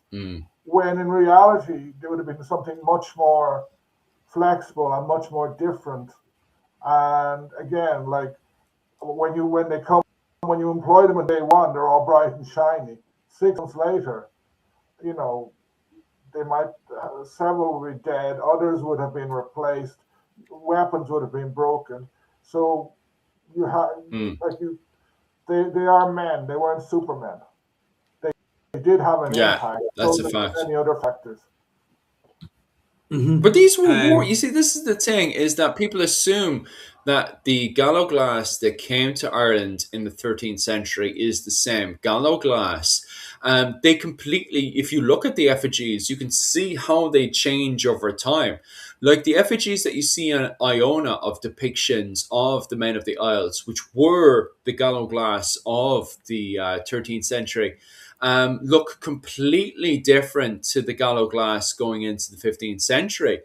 When in reality, there would have been something much more flexible and much more different. And again, like when they come, when you employ them on day one, they're all bright and shiny. 6 months later, you know, they might several would be dead, others would have been replaced, weapons would have been broken. So you have Mm. like you, they are men. They weren't supermen. They did have an Yeah, impact. that's So a did fact. many other factors. But these were war. Um, You see, this is the thing: is that people assume that the Galloglass that came to Ireland in the 13th century is the same Galloglass. They completely, if you look at the effigies, you can see how they change over time. Like the effigies that you see on Iona of depictions of the men of the Isles, which were the Galloglass of the 13th century, look completely different to the Galloglass going into the 15th century.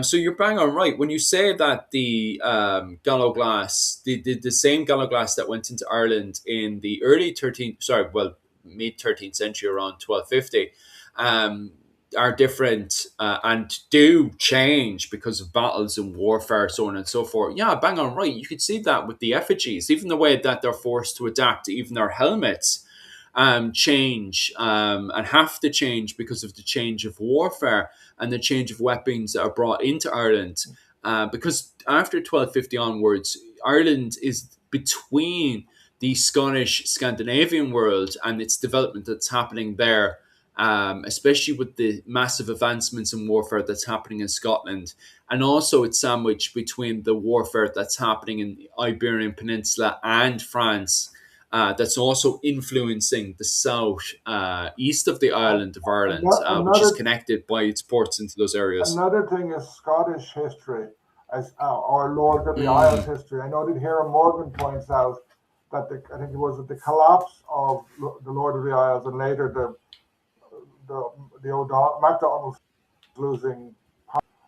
So you're bang on right when you say that the Galloglass, the same Galloglass that went into Ireland in the early 13th, sorry, well, mid 13th century, around 1250, are different and do change because of battles and warfare, so on and so forth. Yeah, bang on right. You could see that with the effigies, even the way that they're forced to adapt to even their helmets change and have to change because of the change of warfare and the change of weapons that are brought into Ireland. Because after 1250 onwards, Ireland is between the Scottish Scandinavian world and its development that's happening there, especially with the massive advancements in warfare that's happening in Scotland. And also it's sandwiched between the warfare that's happening in the Iberian Peninsula and France, that's also influencing the south east of the island of Ireland, which is Another connected by its ports into those areas. another thing is Scottish history, as or Lord of the Isles Mm, history. I know that Hiram Morgan points out that I think it was at the collapse of the Lord of the Isles and later the MacDonald's losing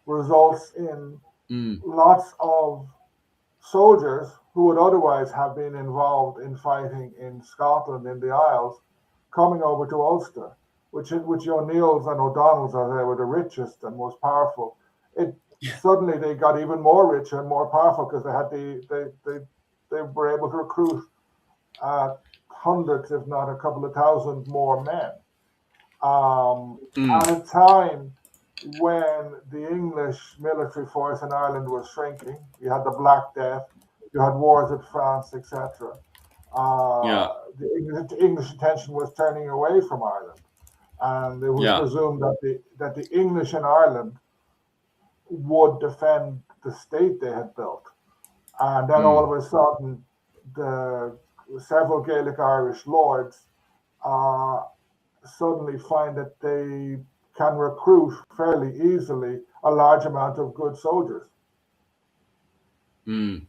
results in mm, lots of soldiers who would otherwise have been involved in fighting in Scotland in the Isles coming over to Ulster, which O'Neills and O'Donnells, as they were the richest and most powerful. It suddenly they got even more rich and more powerful because they were able to recruit hundreds, if not a couple of thousand more men. mm, At a time when the English military force in Ireland was shrinking, you had the Black Death, you had wars with France, etc. yeah, The English attention was turning away from Ireland, and it was yeah, presumed that the English in Ireland would defend the state they had built. And then all mm. of a sudden, the several Gaelic Irish lords uh, suddenly find that they can recruit fairly easily a large amount of good soldiers. Mm.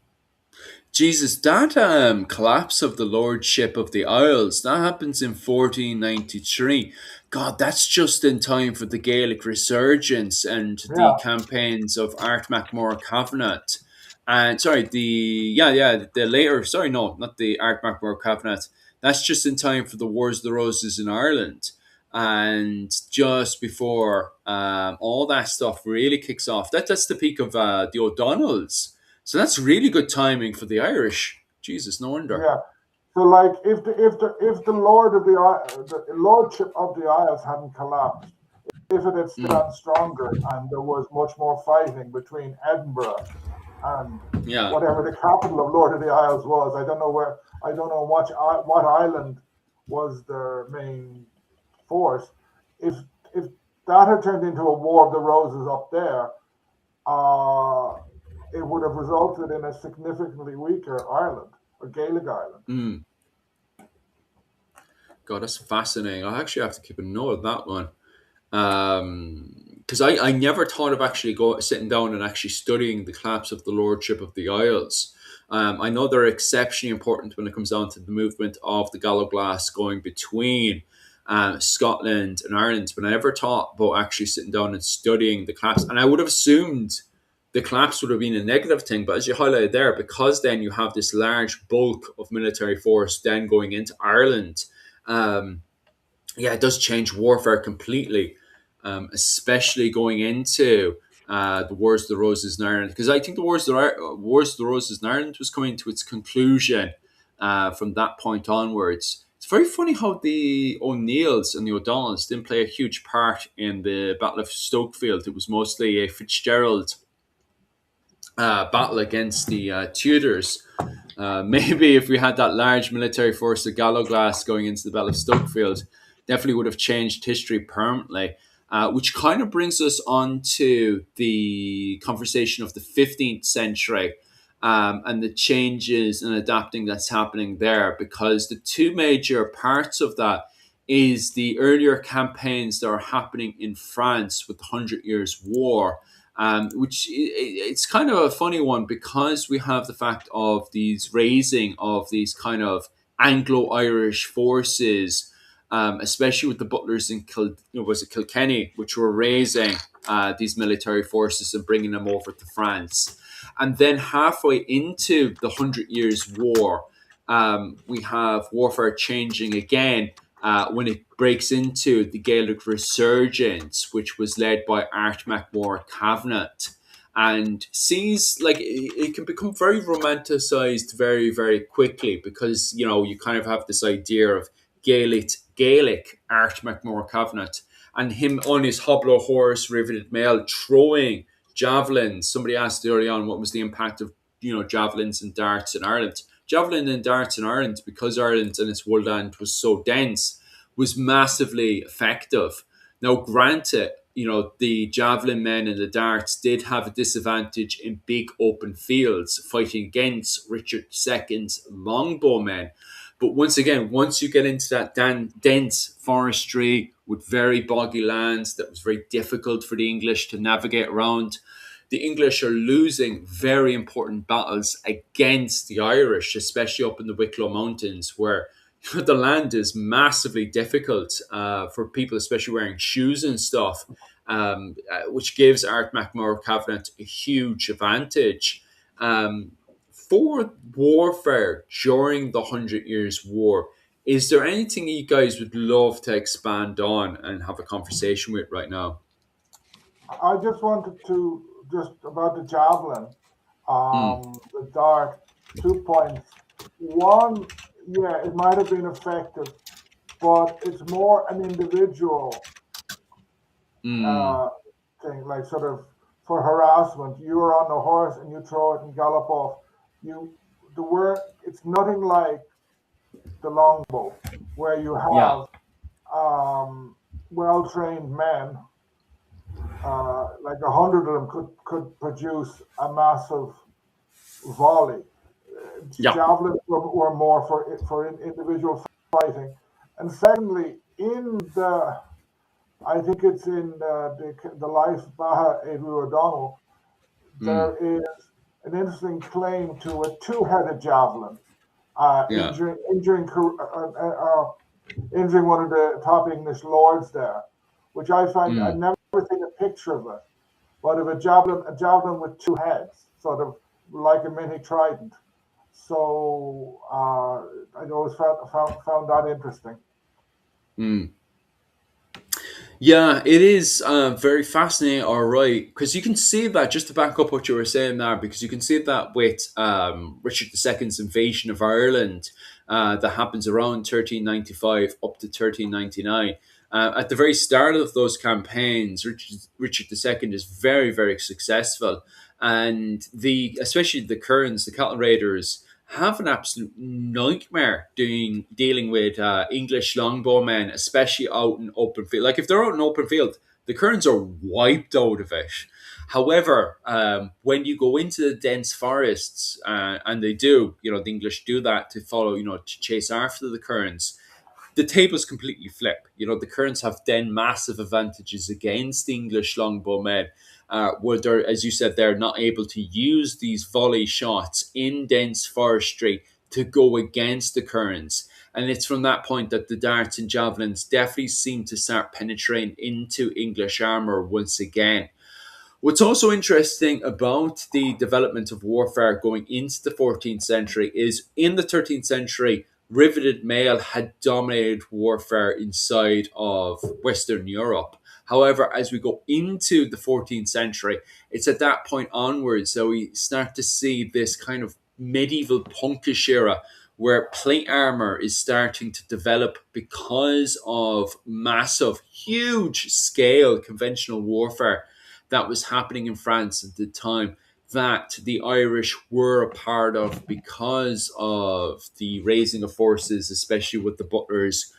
Jesus, that collapse of the lordship of the Isles, that happens in 1493. God, that's just in time for the Gaelic resurgence and the Yeah, campaigns of Art MacMor Cavanagh. And sorry, the later, sorry, no, not the Art MacMor Cavanagh. That's just in time for the Wars of the Roses in Ireland. And just before all that stuff really kicks off, that's the peak of the O'Donnells. So that's really good timing for the Irish. Jesus, no wonder. yeah. So, like, if the the lordship of the Isles hadn't collapsed, if it had stood Mm, on stronger, and there was much more fighting between Edinburgh and yeah. whatever the capital of Lord of the Isles was, I don't know what island was their main force. If if that had turned into a war of the roses up there, uh, it would have resulted in a significantly weaker Ireland or Gaelic Ireland. Mm. God, that's fascinating. I actually have to keep a note of that one. Because I never thought of actually sitting down and actually studying the collapse of the lordship of the Isles. I know they're exceptionally important when it comes down to the movement of the Galloglass going between Scotland and Ireland, but I never thought about actually sitting down and studying the collapse. And I would have assumed the collapse would have been a negative thing, but as you highlighted there, because then you have this large bulk of military force then going into Ireland, um, yeah, it does change warfare completely, especially going into the Wars of the Roses in Ireland, because I think the Wars of the Roses in Ireland was coming to its conclusion from that point onwards. It's very funny how the O'Neills and the O'Donnells didn't play a huge part in the Battle of Stokefield. It was mostly a Fitzgerald battle against the Tudors. Maybe if we had that large military force of Galloglass going into the Battle of Stokefield, definitely would have changed history permanently. Which kind of brings us on to the conversation of the 15th century and the changes and adapting that's happening there, because the two major parts of that is the earlier campaigns that are happening in France with the Hundred Years' War, which it's kind of a funny one because we have the fact of these raising of these kind of Anglo-Irish forces, especially with the butlers in Kilkenny, which were raising these military forces and bringing them over to France. And then halfway into the Hundred Years' War, we have warfare changing again when it breaks into the Gaelic resurgence, which was led by Art MacMore Cavanagh, and sees like it can become very romanticized very, very quickly, because you kind of have this idea of Gaelic Art MacMore Cavanagh and him on his hoblo horse, riveted mail, throwing javelins. Somebody asked early on what was the impact of javelins and darts in Ireland. Javelin and darts in Ireland, because Ireland and its woodland was so dense, was massively effective. Now, granted, the javelin men and the darts did have a disadvantage in big open fields, fighting against Richard II's longbowmen. But once again, once you get into that dense forestry with very boggy lands that was very difficult for the English to navigate around, the English are losing very important battles against the Irish, especially up in the Wicklow Mountains, where the land is massively difficult for people, especially wearing shoes and stuff, which gives Art MacMore Cavanagh a huge advantage. For warfare during the Hundred Years' War, is there anything you guys would love to expand on and have a conversation with right now? I just wanted to just about the javelin, the dart. 2 points. One, yeah, it might have been effective, but it's more an individual thing, like sort of for harassment. You're on the horse and you throw it and gallop off. It's nothing like the longbow, where you have well-trained men. Like 100 of them could produce a massive volley. Javelins were more for individual fighting. And secondly, I think it's in the Life of Baha Adrian O'Donnell, there is an interesting claim to a two-headed javelin, injuring one of the top English lords there, which I find I've never seen a picture of it, but of a javelin with two heads, sort of like a mini trident. So I always found that interesting. Yeah, it is very fascinating, all right, because you can see that, just to back up what you were saying there, because you can see that with Richard II's invasion of Ireland that happens around 1395 up to 1399. At the very start of those campaigns, Richard II is very, very successful, and especially the Kerns, the cattle raiders, have an absolute nightmare dealing with English longbowmen, especially out in open field. Like if they're out in open field, the Kerns are wiped out of it. However, when you go into the dense forests, and they do, the English do that to follow, to chase after the Kerns, the tables completely flip. The Kerns have then massive advantages against the English longbowmen, where they're, as you said, they're not able to use these volley shots in dense forestry to go against the Kerns. And it's from that point that the darts and javelins definitely seem to start penetrating into English armour once again. What's also interesting about the development of warfare going into the 14th century is in the 13th century, riveted mail had dominated warfare inside of Western Europe. However, as we go into the 14th century, it's at that point onwards that we start to see this kind of medieval punkish era where plate armor is starting to develop because of massive, huge scale conventional warfare that was happening in France at the time, that the Irish were a part of because of the raising of forces, especially with the Butlers,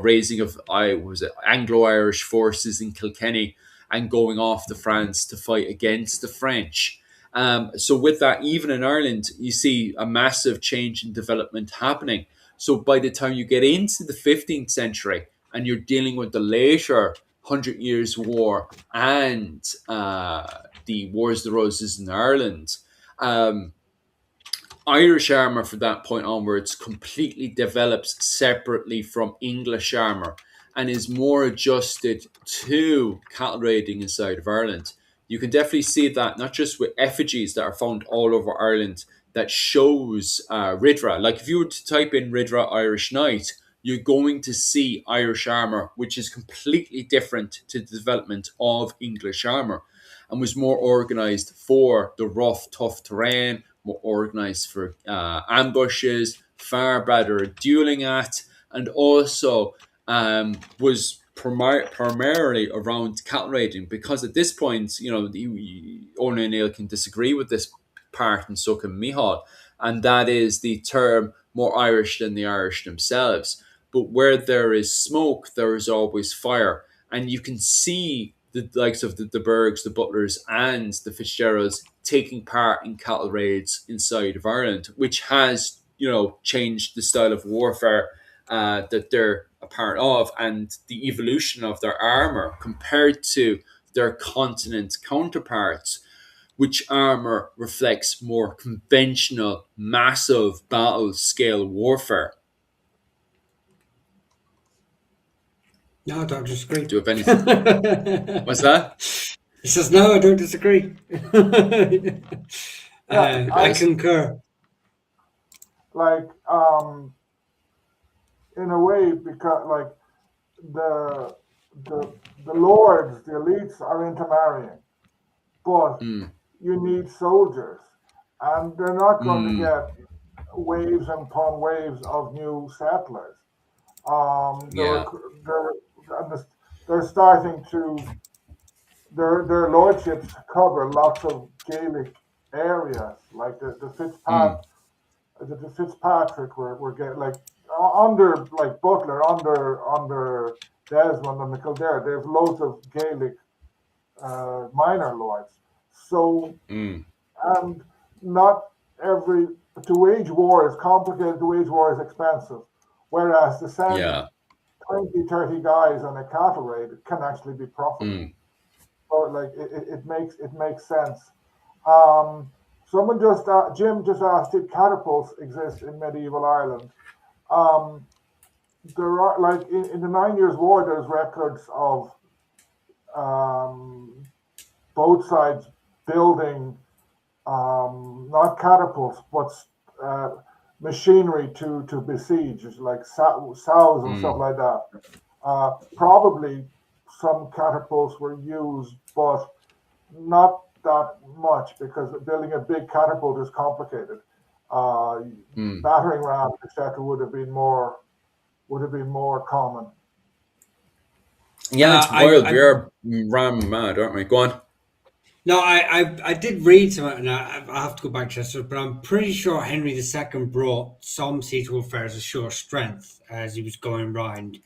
raising of Anglo-Irish forces in Kilkenny and going off to France to fight against the French. So with that, even in Ireland, you see a massive change in development happening. So by the time you get into the 15th century and you're dealing with the later Hundred Years' War and the Wars of the Roses in Ireland, Irish armour from that point onwards completely develops separately from English armour and is more adjusted to cattle raiding inside of Ireland. You can definitely see that not just with effigies that are found all over Ireland that shows Ridra. Like if you were to type in Ridra Irish Knight, you're going to see Irish armour, which is completely different to the development of English armour and was more organised for the rough, tough terrain, more organised for ambushes, far better at dueling at, and also was primarily around cattle raiding, because at this point, Owen and Neil can disagree with this part, and so can Mihal, and that is the term more Irish than the Irish themselves. But where there is smoke, there is always fire. And you can see the likes of the Bergs, the Butlers, and the Fitzgeralds taking part in cattle raids inside of Ireland, which has, changed the style of warfare that they're a part of and the evolution of their armour compared to their continent counterparts, which armour reflects more conventional, massive battle scale warfare. No, I don't disagree. Do you have anything? What's that? He says, no, I don't disagree. I concur. Like, in a way, because like the lords, the elites are intermarrying, but you need soldiers, and they're not going to get waves upon waves of new settlers. They're starting to their lordships cover lots of Gaelic areas, like the Fitzpatrick were getting like under like Butler, under Desmond and the Kildare. They have loads of Gaelic minor lords. So and not every to wage war is complicated. To wage war is expensive, whereas the same 20, 30 guys on a cattle raid can actually be profitable. So like it makes sense. Someone Jim just asked, did catapults exist in medieval Ireland? There are like in the 9 Years' War, there's records of both sides building not catapults but machinery to besiege, like sows and stuff like that. Probably some catapults were used, but not that much, because building a big catapult is complicated. Battering rams, etc., would have been more common. Yeah, it's wild. We are ram mad, aren't we? Go on. No, I did read some, and I have to go back to this, but I'm pretty sure Henry II brought some siege warfare as a show of strength as he was going around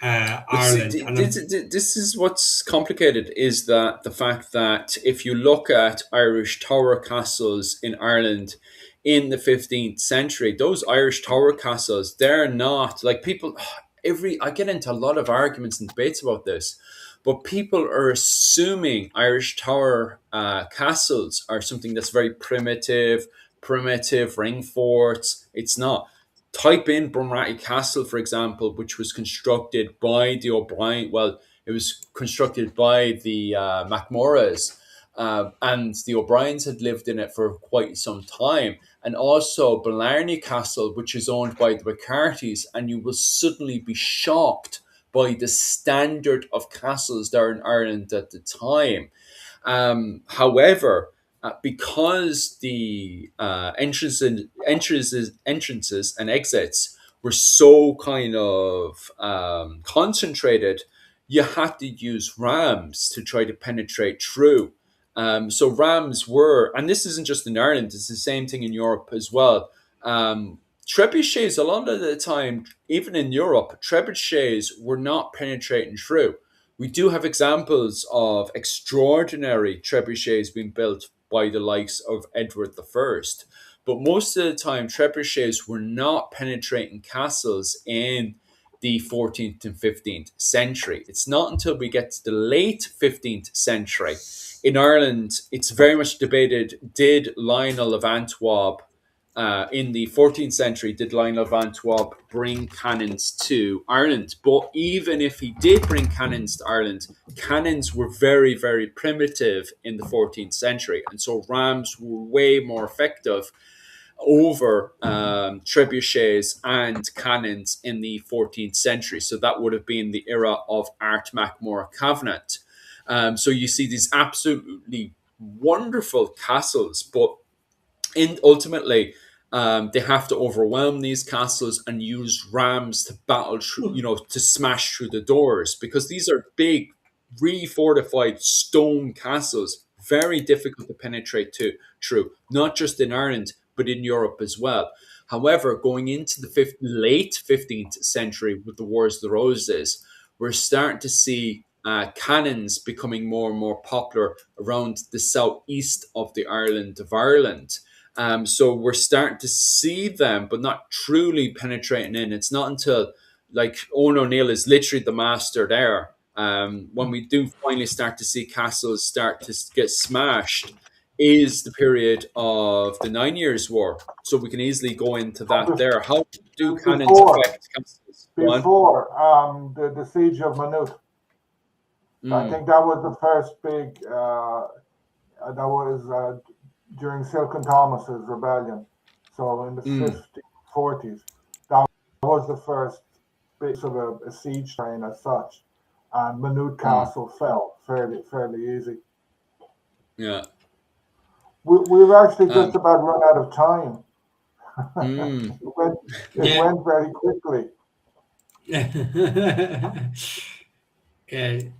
Ireland. This is what's complicated, is that the fact that if you look at Irish tower castles in Ireland in the 15th century, those Irish tower castles, they're not like people. I get into a lot of arguments and debates about this, but people are assuming Irish tower castles are something that's very primitive ring forts. It's not. Type in Bunratty Castle, for example, which was constructed by the O'Brien. Well, it was constructed by the MacMorras, and the O'Briens had lived in it for quite some time. and also Blarney Castle, which is owned by the McCarthys, and you will suddenly be shocked by the standard of castles there in Ireland at the time. However, because the entrances and exits were so kind of concentrated, you had to use rams to try to penetrate through. So rams were, and this isn't just in Ireland, it's the same thing in Europe as well. Trebuchets, a lot of the time, even in Europe, trebuchets were not penetrating through. We do have examples of extraordinary trebuchets being built by the likes of Edward I. But most of the time, trebuchets were not penetrating castles in the 14th and 15th century. It's not until we get to the late 15th century. In Ireland, it's very much debated, did Lionel of Antwerp in the 14th century, did Lionel of Antwerp bring cannons to Ireland? But even if he did bring cannons to Ireland, cannons were very, very primitive in the 14th century. And so rams were way more effective over trebuchets and cannons in the 14th century. So that would have been the era of Art MacMore Cavenant. So you see these absolutely wonderful castles, but ultimately they have to overwhelm these castles and use rams to battle through, to smash through the doors, because these are big, refortified stone castles, very difficult to penetrate through, not just in Ireland, but in Europe as well. However, going into the late 15th century with the Wars of the Roses, we're starting to see cannons becoming more and more popular around the southeast of the island of Ireland. So we're starting to see them, but not truly penetrating in. It's not until like Owen O'Neill is literally the master there. When we do finally start to see castles start to get smashed, is the period of the 9 Years' War. So we can easily go into that there. How do cannons affect castles? Before the siege of Maynooth. I think that was the first big, that was during Silken Thomas's rebellion. So in the 1540s, that was the first bit of a siege train as such. And Maynooth Castle fell fairly easy. Yeah. We've actually just about run out of time. It went very quickly. Yeah. Hang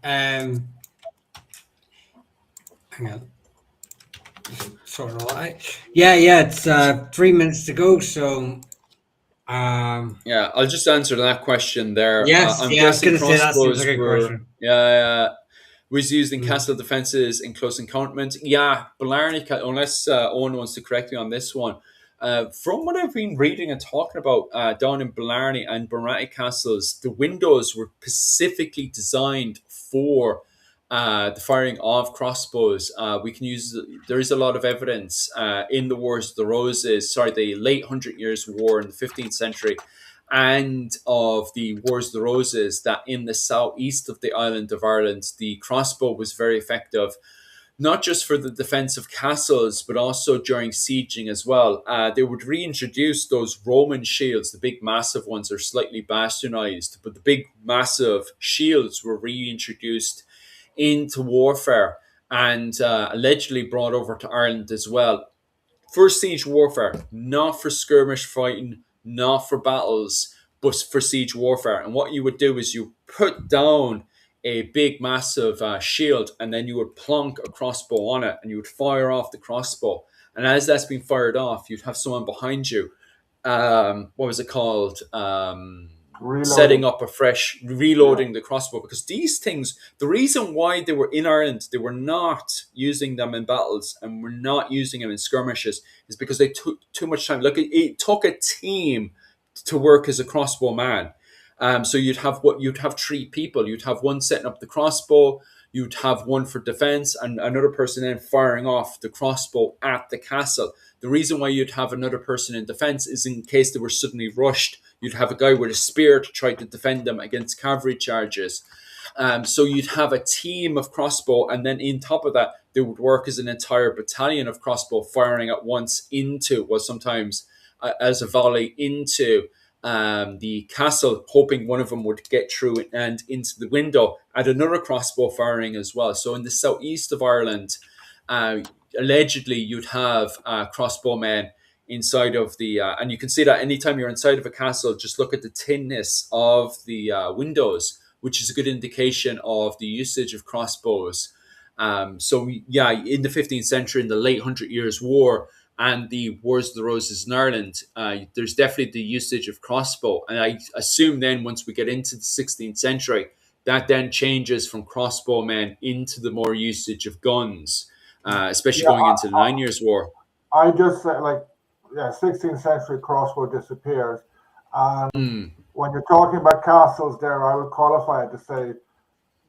on. Sort of like. Yeah. It's 3 minutes to go. So. Yeah, I'll just answer that question there. Yes. I'm I was guessing going to say that seems like a crossbows question. was used in castle defenses in close encounterment. Yeah, Blarney, unless Owen wants to correct me on this one. From what I've been reading and talking about down in Blarney and Blarney castles, the windows were specifically designed for the firing of crossbows. We can use, there is a lot of evidence in the Wars of the Roses, the late 100 Years' War in the 15th century, and of the Wars of the Roses, that in the southeast of the island of Ireland, the crossbow was very effective, not just for the defense of castles, but also during sieging as well. They would reintroduce those Roman shields. The big massive ones are slightly bastionized, but the big massive shields were reintroduced into warfare and allegedly brought over to Ireland as well. For siege warfare, not for skirmish fighting, not for battles, but for siege warfare. And what you would do is you put down a big, massive shield, and then you would plonk a crossbow on it, and you would fire off the crossbow. And as that's being fired off, you'd have someone behind you. What was it called? Setting up reloading the crossbow. Because these things, the reason why they were in Ireland, they were not using them in battles and were not using them in skirmishes, is because they took too much time. Look, it took a team to work as a crossbow man. So you'd have three people. You'd have one setting up the crossbow, you'd have one for defense, and another person then firing off the crossbow at the castle. The reason why you'd have another person in defense is in case they were suddenly rushed. You'd have a guy with a spear to try to defend them against cavalry charges. So you'd have a team of crossbow, and then in top of that, they would work as an entire battalion of crossbow firing at once into, well, sometimes as a volley into the castle, hoping one of them would get through and into the window, and another crossbow firing as well. So in the southeast of Ireland, allegedly you'd have crossbowmen inside of the and you can see that anytime you're inside of a castle, just look at the thinness of the windows, which is a good indication of the usage of crossbows. So yeah, in the 15th century, in the late Hundred Years' War and the Wars of the Roses in Ireland, there's definitely the usage of crossbow. And I assume then once we get into the 16th century, that then changes from crossbowmen into the more usage of guns, especially Yeah, going into the 9 Years' War. I just say, like, yeah, 16th century crossbow disappears. And when you're talking about castles there, I would qualify it to say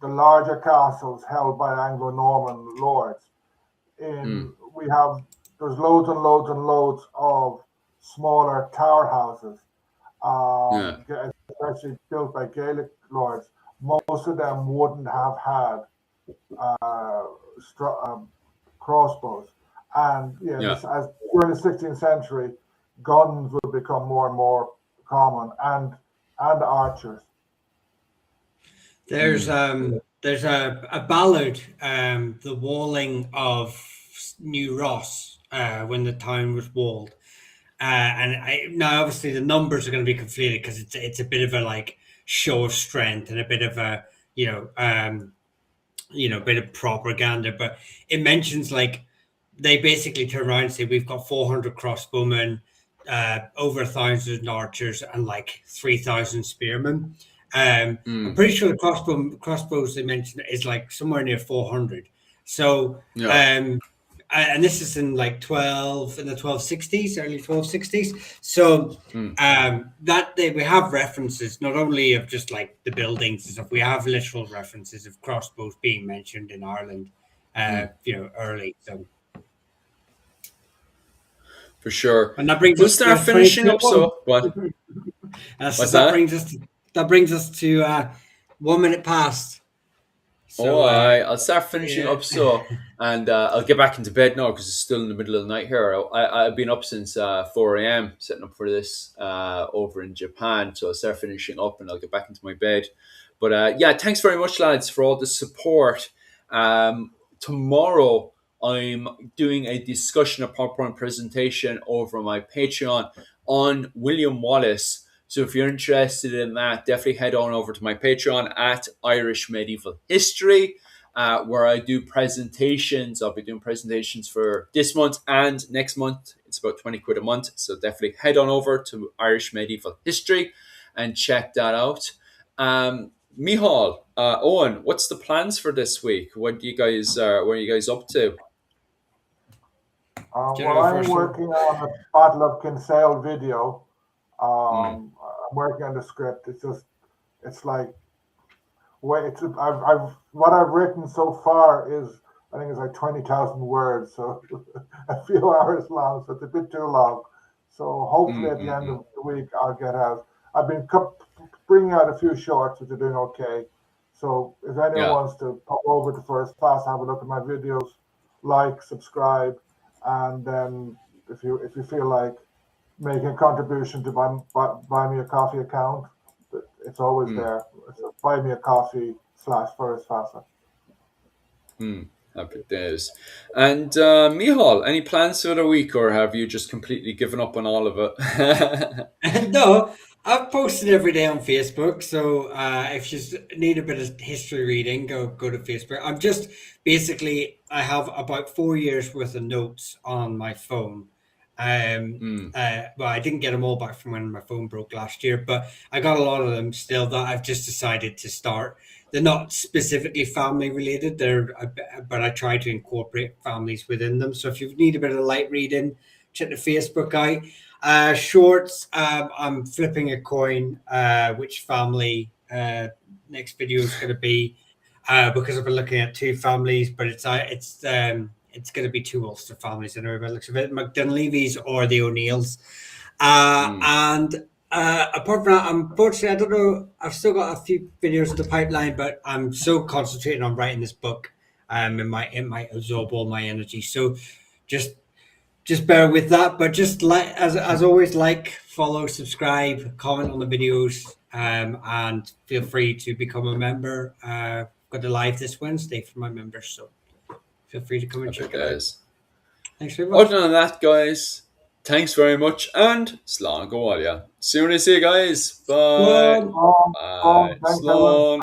the larger castles held by Anglo-Norman lords. There's loads and loads and loads of smaller tower houses, especially built by Gaelic lords. Most of them wouldn't have had crossbows. And as during the 16th century, guns would become more and more common, and archers. There's a ballad, the walling of New Ross, when the town was walled, now obviously the numbers are going to be conflated because it's a bit of a like show of strength and a bit of a bit of propaganda, but it mentions like they basically turn around and say we've got 400 crossbowmen, over 1,000 archers, and like 3,000 spearmen. I'm pretty sure the crossbows they mentioned is like somewhere near 400. So, and this is in like in the 1260s, early 1260s. So, we have references not only of just like the buildings and stuff. We have literal references of crossbows being mentioned in Ireland, early. So. For sure. And that brings we'll us start to finishing up. So what? That brings us to 1 minute past. So, I'll start finishing up. So, and I'll get back into bed now because it's still in the middle of the night here. I've been up since 4 a.m. setting up for this over in Japan. So I'll start finishing up and I'll get back into my bed. But thanks very much, lads, for all the support. Tomorrow, I'm doing a discussion, a PowerPoint presentation over my Patreon on William Wallace. So if you're interested in that, definitely head on over to my Patreon at Irish Medieval History, where I do presentations. I'll be doing presentations for this month and next month. It's about 20 quid a month. So definitely head on over to Irish Medieval History and check that out. Micheál, Owen, what's the plans for this week? What are you guys up to? Well, I'm working on a Battle of Kinsale video. I'm working on the script. What I've written so far is, I think it's like 20,000 words, so a few hours long, so it's a bit too long. So hopefully at the end of the week I'll get out. I've been bringing out a few shorts, which are doing okay. So if anyone wants to pop over to First Class, have a look at my videos, like, subscribe, and then if you feel like making a contribution to buy me a coffee account, it's always there. It's buy me a coffee /First Class. Happy days. And Micheál, any plans for the week, or have you just completely given up on all of it? No, I've posted every day on Facebook. So if you need a bit of history reading, go to Facebook. I'm just I have about 4 years worth of notes on my phone. Well, I didn't get them all back from when my phone broke last year, but I got a lot of them still that I've just decided to start. They're not specifically family related, but I try to incorporate families within them. So if you need a bit of light reading, check the Facebook out. Shorts, I'm flipping a coin, which family next video is going to be, because I've been looking at two families, but it's going to be two Ulster families anyway, but it looks a bit McDunleavy's or the O'Neills. And apart from that, unfortunately, I don't know, I've still got a few videos in the pipeline, but I'm so concentrating on writing this book it might absorb all my energy. So just bear with that. But just like as always, like, follow, subscribe, comment on the videos, and feel free to become a member. Got a live this Wednesday for my members, so feel free to come and check it out. Thanks very much. Other than that, guys, thanks very much, and slán go bhfuil. See you, guys. Bye. Slán. Bye. Thanks, everyone. Slán.